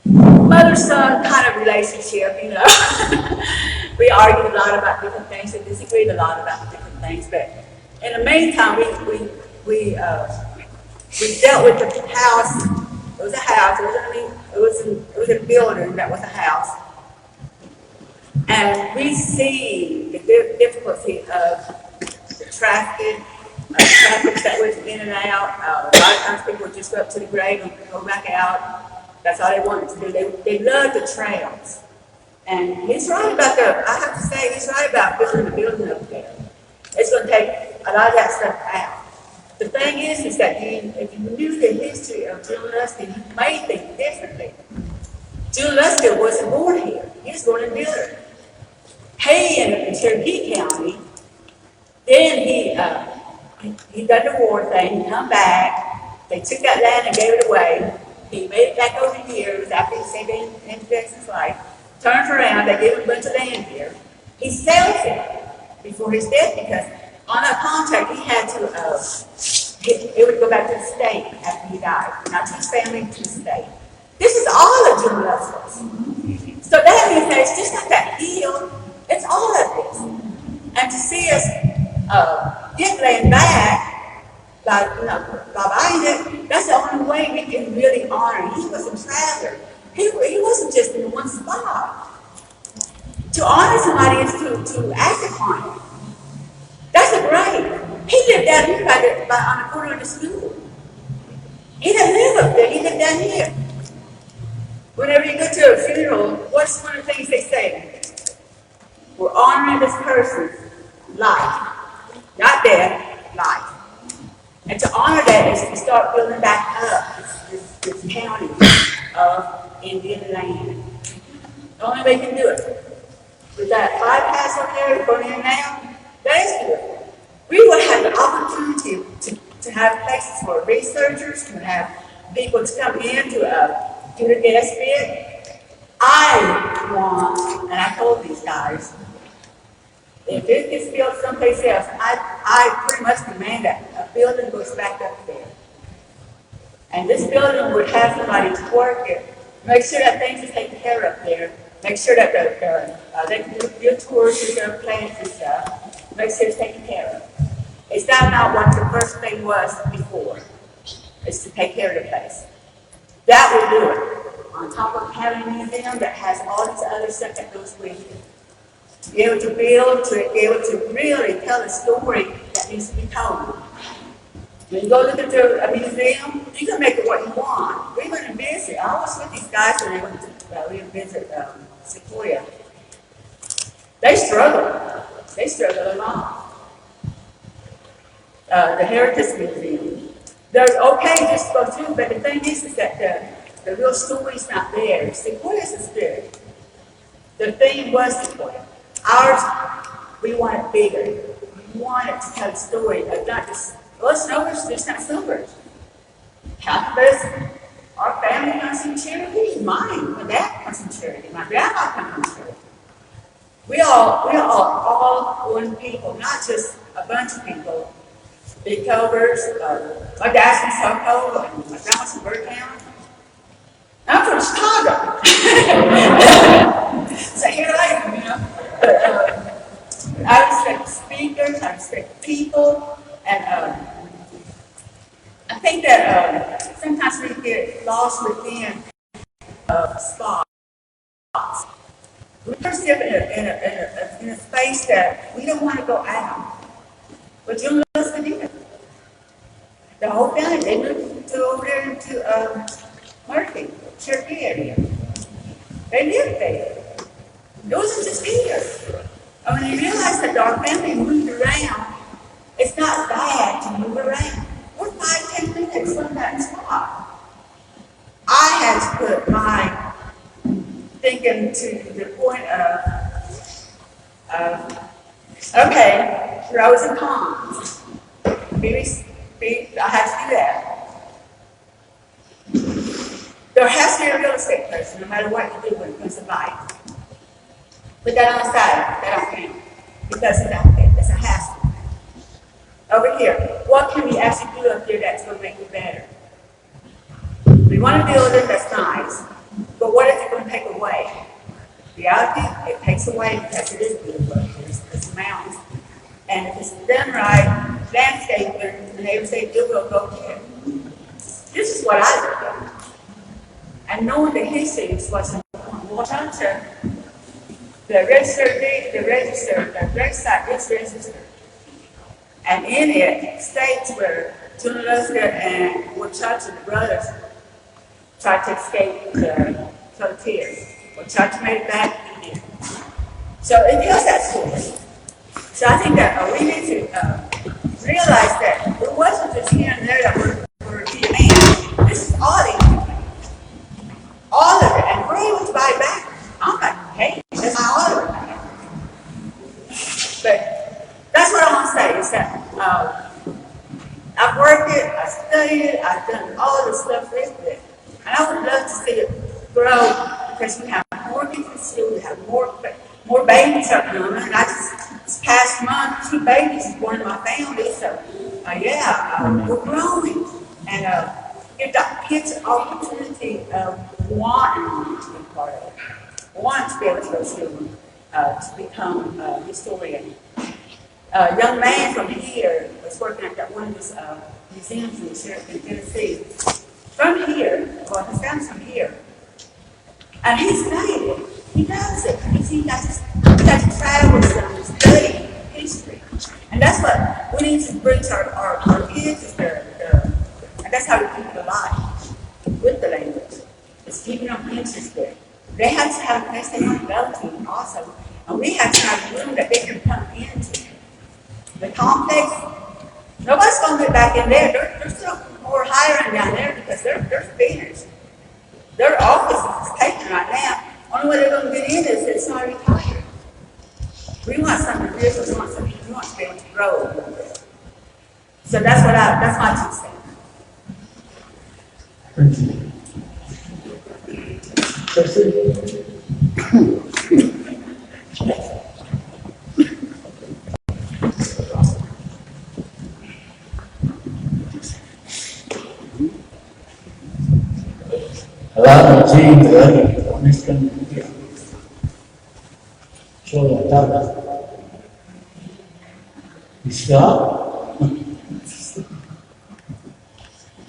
mother-son kind of relationship, you know. We argued a lot about different things and disagreed a lot about different things. But in the meantime, we dealt with the house. It was a house. It was a building that was a house. And we see the difficulty of the traffic that was in and out. A lot of times people would just go up to the grave and go back out. That's all they wanted to do. They loved the trails. And he's right about I have to say, he's right about building the building up there. It's going to take a lot of that stuff out. The thing is that if you knew the history of Junaluska, you may think differently. Junaluska wasn't born here. He was born in Dillard. He ended up in Cherokee County. Then he done the war thing. He come back. They took that land and gave it away. He made it back over here. It was after he saved in Jackson's life. Turns around. They gave him a bunch of land here. He sells it before his death because on that contract he had to. It would go back to the state after he died, not to his family, to the state. This is all of Junaluska's. So that means that it's just not that hill. It's all of this. And to see us get land back, by buying it, that's the only way we can really honor him. He was a traveler. He wasn't just in one spot. To honor somebody is to act upon it. That's a grave. He lived down here on the corner of the school. He didn't live up there. He lived down here. Whenever you go to a funeral, what's one of the things they say? We're honoring this person's life. Not death, life. And to honor that is to start building back up this county of Indian land. The only way you can do it. With that bypass over there going in now, that is good. We will have the opportunity to have places for researchers, to have people to come in to do the gas bid. I want, and I told these guys, if this gets built someplace else, I pretty much demand that a building goes back up there. And this building would have somebody to work it, make sure that things are taken care of there, make sure that they can do tours with their plants and stuff, make sure it's taken care of. It's not what the first thing was before. It's to take care of the place. That will do it. On top of having a museum that has all this other stuff that goes with it. To be able to build, to be able to really tell a story that needs to be told. When you go look at a museum, you can make it what you want. We went and visit. I was with these guys when they went to visit Sequoia. They struggled. They struggled a lot. The Heritage Museum. They're okay just to go through, but the thing is that the real story's not there. Sequoia's is good. The theme was Sequoia. Ours, we want it bigger. We want it to tell a story of not just us Snowbirds, just not Snowbirds. Half of us, our family comes from Cherokee. Mine, my dad comes from Cherokee. My grandma comes from Cherokee. We are all one people, not just a bunch of people. Big Covers, my dad's from Soco, and my grandma's from Birdtown. I'm from Chicago. So here I am, you know. But I respect speakers, I respect people, and I think that sometimes we get lost within spots. We're just in a space that we don't want to go out. But Junaluska did. The whole family, they moved over there to Murphy, Cherokee area. They lived there. It wasn't just here. And when you realize that our family moved around, it's not bad to move around. We're 5-10 minutes from that spot. I had to put my thinking to the point of okay, pros and cons. I have to do that. There has to be a real estate person, no matter what you do when it comes to buying. Put that on the side, that don't count. Because it's out there, it's a hassle. over here, what can we actually do up there that's gonna make it better? We wanna build it, that's nice, but what is it gonna take away? Reality, it takes away because it is beautiful, it's mountains. And if it's done right, landscaping, and they would say, it will go here. This is what I look at. And knowing the history is what's important. Water, the registered deed, the gravesite is registered. And in it states where Junaluska and Cherokee, the brothers, tried to escape the frontier. Well, Cherokee made it back here. So it tells that story. So I think that we need to realize that it wasn't just here and there that we're man. This is all these. All of it. And we're able to buy it back. I'm like, hey, that's all of it. But that's what I want to say is that I've worked it, I've studied it, I've done all the stuff with it. And I would love to see it grow because we have more kids in school, we have more babies up here. And I just, this past month, 2 babies were born in my family. So, we're growing. And give the kids an opportunity of wanting to be part of it, wanting to be able to go to school, to become a historian. A young man from here was working at one of these museums in Cherokee, Tennessee. From here, well, his family's from here. And he studied it. He does it. He got to travel and study history. And that's what we need to bring to our kids is and that's how we keep it alive with the language. It's keeping them interested. They have to have a place they want to go to also. And we have to have a room that they can come into. The complex, nobody's going to get back in there. They're still more hiring down there because they're finished. Their office is taken right now. Only way they're going to get in is if somebody retired. We want something different. We want to be able to grow a little bit. So that's my 2 cents. Thank you. Trustee? A lot of things that on this country. So I thought, you stop?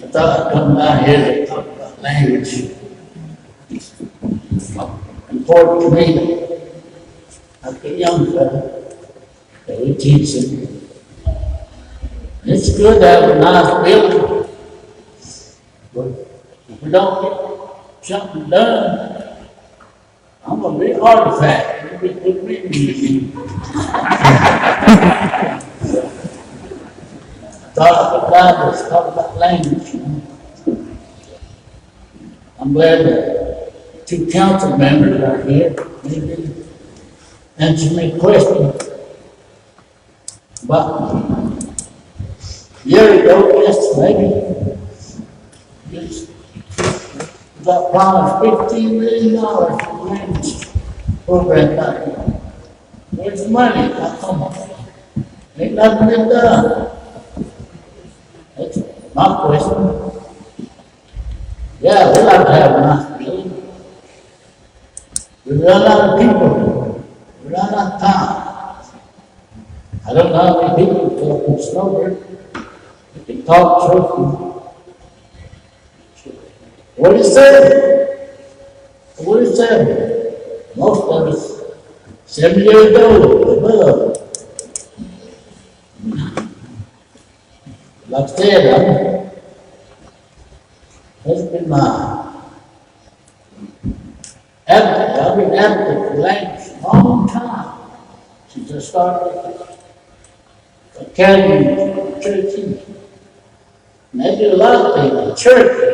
I thought I'd come down here to talk about language. Important to me, like a young fellow, that we teach them. It's good to have a nice building, but if we don't get something done, I'm gonna be an artifact. It'll be good reading. Thought about this, talk about language. I'm glad that 2 council members are here. Maybe answer me a question. About a year ago, yes, maybe, yes, about promised $15 million for the language program out here. Where's the money? How come? Ain't nothing been done. That's my question. Yeah, we like to have a nice building. We run out of people. We run out of time. I don't know how many people talk in Snowbird. They can talk Cherokee. What do you say? What do you say? Most of us 70 years old, above. Like I said, that's been my advocate. I've been advocate for language a long time since I started Academy Cherokee. And they do a lot of things in Cherokee.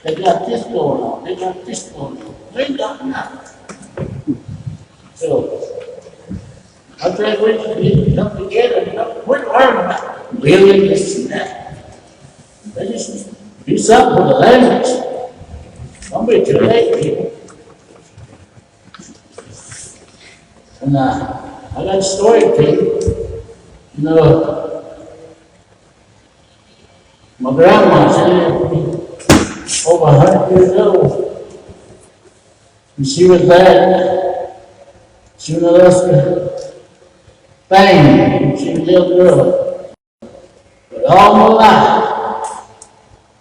They got this going on, they got this going on. We ain't got nothing. So, I think we need to come together and we're learning about building this and that. They just do something with the language. Don't be too late, people. And I got a story to tell you. You know, My grandma, she lived over 100 years old. And she was at Junaluska thing. She was a little girl. But all my life,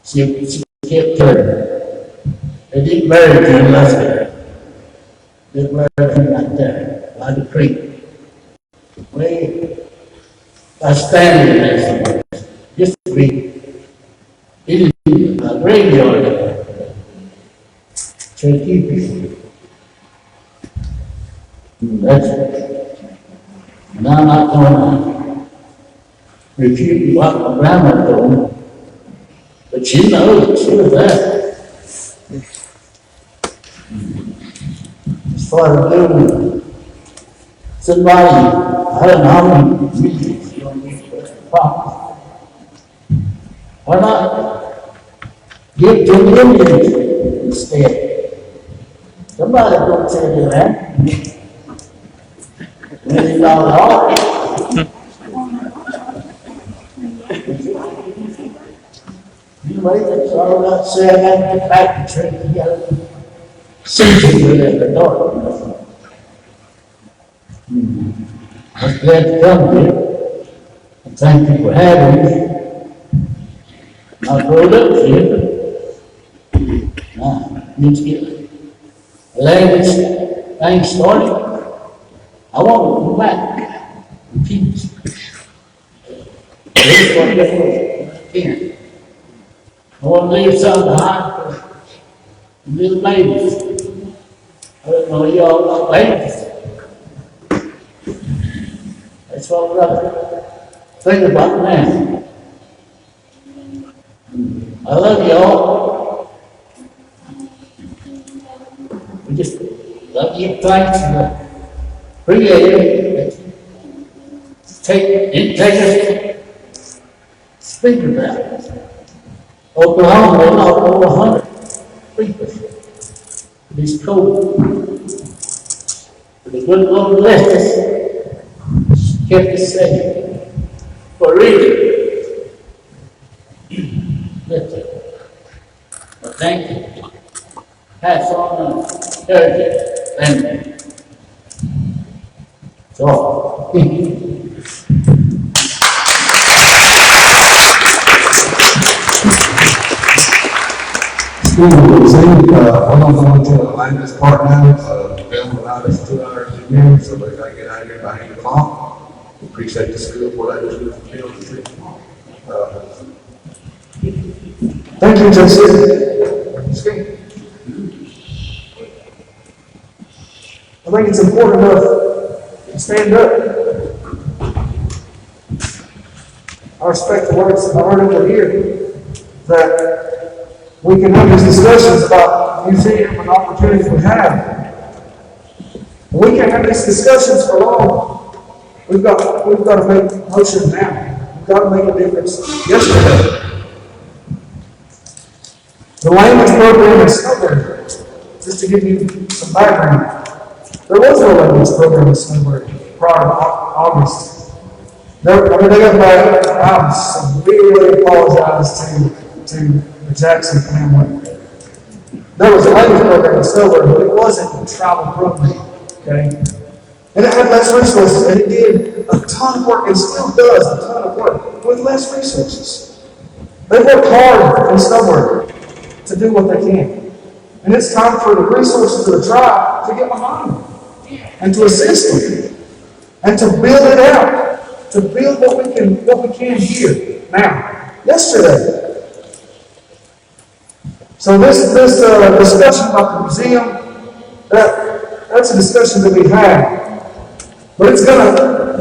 she kept turning. They didn't bury Junaluska. They buried him right there by the creek. I standing there somewhere. Used to be in a graveyard. Cherokee people. That's it. And I'm not going to refute what my grandma told me. But she knows she was there. As far as doing somebody, I don't know how many meetings you're going to use for the problem. Why not give to the Indians instead? Somebody don't tell you that. $1 million art. Anyway, that's all about saying I got to get back to Cherokee. You got to see you in the dark. I was glad to come here. And thank you for having me. I growed up here. Now, need to get a language thing started. I want to go back and teach. This one here. I want to leave something behind for little babies. I don't know y'all about babies. That's what we're think about now. I love y'all. We just love you, thanks for the creator. Didn't take us to speak about it. Oklahoma, they lost over 100 people. This COVID. The good Lord blessed us, kept us safe. For reading. Well, thank you. Pass on Cherokee family. So, We're going to the language part now. Bill allowed us 2 hours a year, so we got to get out of here by 8 o'clock. We appreciate the school for letting us do the field. Thank you, JC. I think it's important enough to stand up. I respect the words I heard over here that we can have these discussions about the museum and opportunities we have. We can have these discussions for long. We've got to make motion now. We've got to make a difference yesterday. The language program in Snowbird, just to give you some background, there was no language program in Snowbird prior to August. They got back. I severely apologize to the Jackson family. There was a language program in Snowbird, but it wasn't a tribal program. Okay? And it had less resources, and it did a ton of work, and still does a ton of work with less resources. They worked hard in Snowbird to do what they can. And it's time for the resources of the tribe to get behind them and to assist them and to build it out, to build what we can here now, yesterday. So this discussion about the museum, that's a discussion that we had. But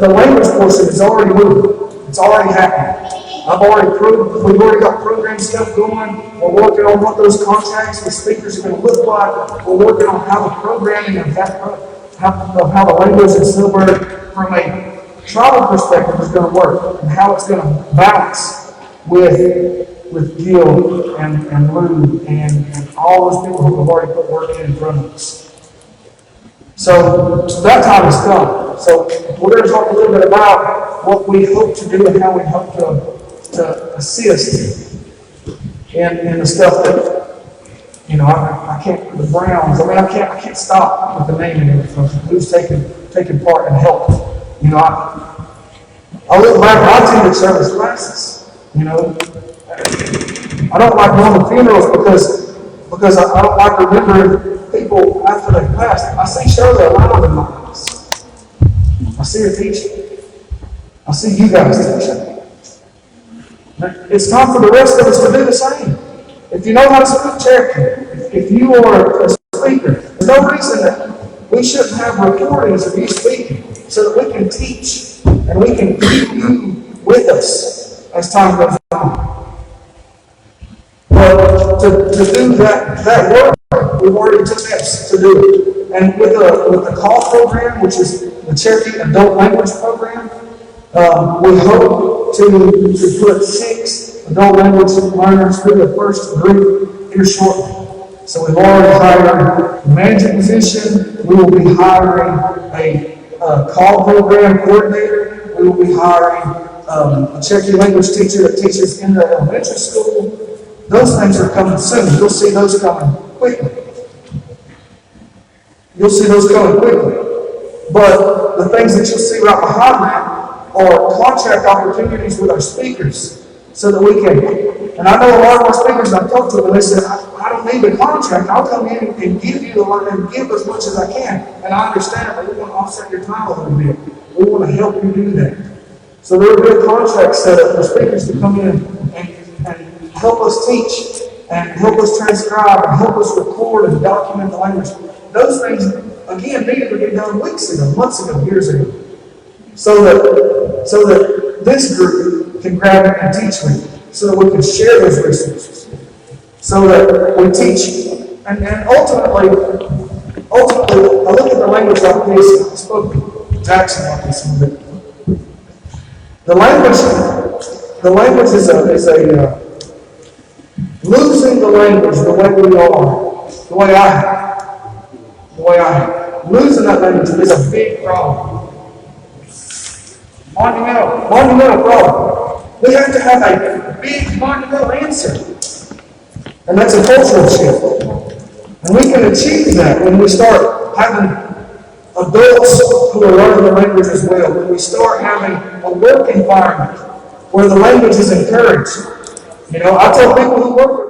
the language portion is already moving. It's already happening. We've already got program stuff going. We're working on what those contracts with speakers are going to look like. We're working on how the programming of how the language in Snowbird from a tribal perspective is going to work and how it's going to balance with Gil and Lou and all those people who have already put work in front of us. So that time has come. So we're going to talk a little bit about what we hope to do and how we hope to assist and the stuff that, you know, I can't, the Browns, I mean, I can't stop with the name and everything, who's taking part and helped. You know, I look back, I attended service classes, you know. I don't like going to funerals because I don't like remembering people after they passed. I see Shirley alive in my eyes. I see her teaching. I see you guys teaching. It's time for the rest of us to do the same. If you know how to speak Cherokee, if you are a speaker, there's no reason that we shouldn't have recordings of you speaking so that we can teach and we can keep you with us as time goes on. But to do that work, we've already took steps to do it. And with the CALL program, which is the Cherokee Adult Language Program, we hope to put 6 adult language learners through the first group here shortly. So we've already hired a manager position. We will be hiring a CALL program coordinator. We will be hiring a Cherokee language teacher that teaches in the elementary school. Those things are coming soon. You'll see those coming quickly. You'll see those coming quickly. But the things that you'll see right behind that are contract opportunities with our speakers so that we can, and I know a lot of our speakers I've talked to, and they said, I don't need the contract. I'll come in and give you the line and give as much as I can. And I understand, but we want to offset your time a little bit. We want to help you do that. So there will be a contract set up for speakers to come in and help us teach and help us transcribe and help us record and document the language. Those things, again, needed to be done weeks ago, months ago, years ago. So that this group can grab it and teach me, so that we can share those resources, so that we teach. And ultimately, I look at the language like this, and I spoke to Jackson like this a little bit. The language is a losing the language the way we are, the way I am. Losing that language is a big problem. Monumental problem. We have to have a big monumental answer. And that's a cultural shift. And we can achieve that when we start having adults who are learning the language as well, when we start having a work environment where the language is encouraged. You know, I tell people who work with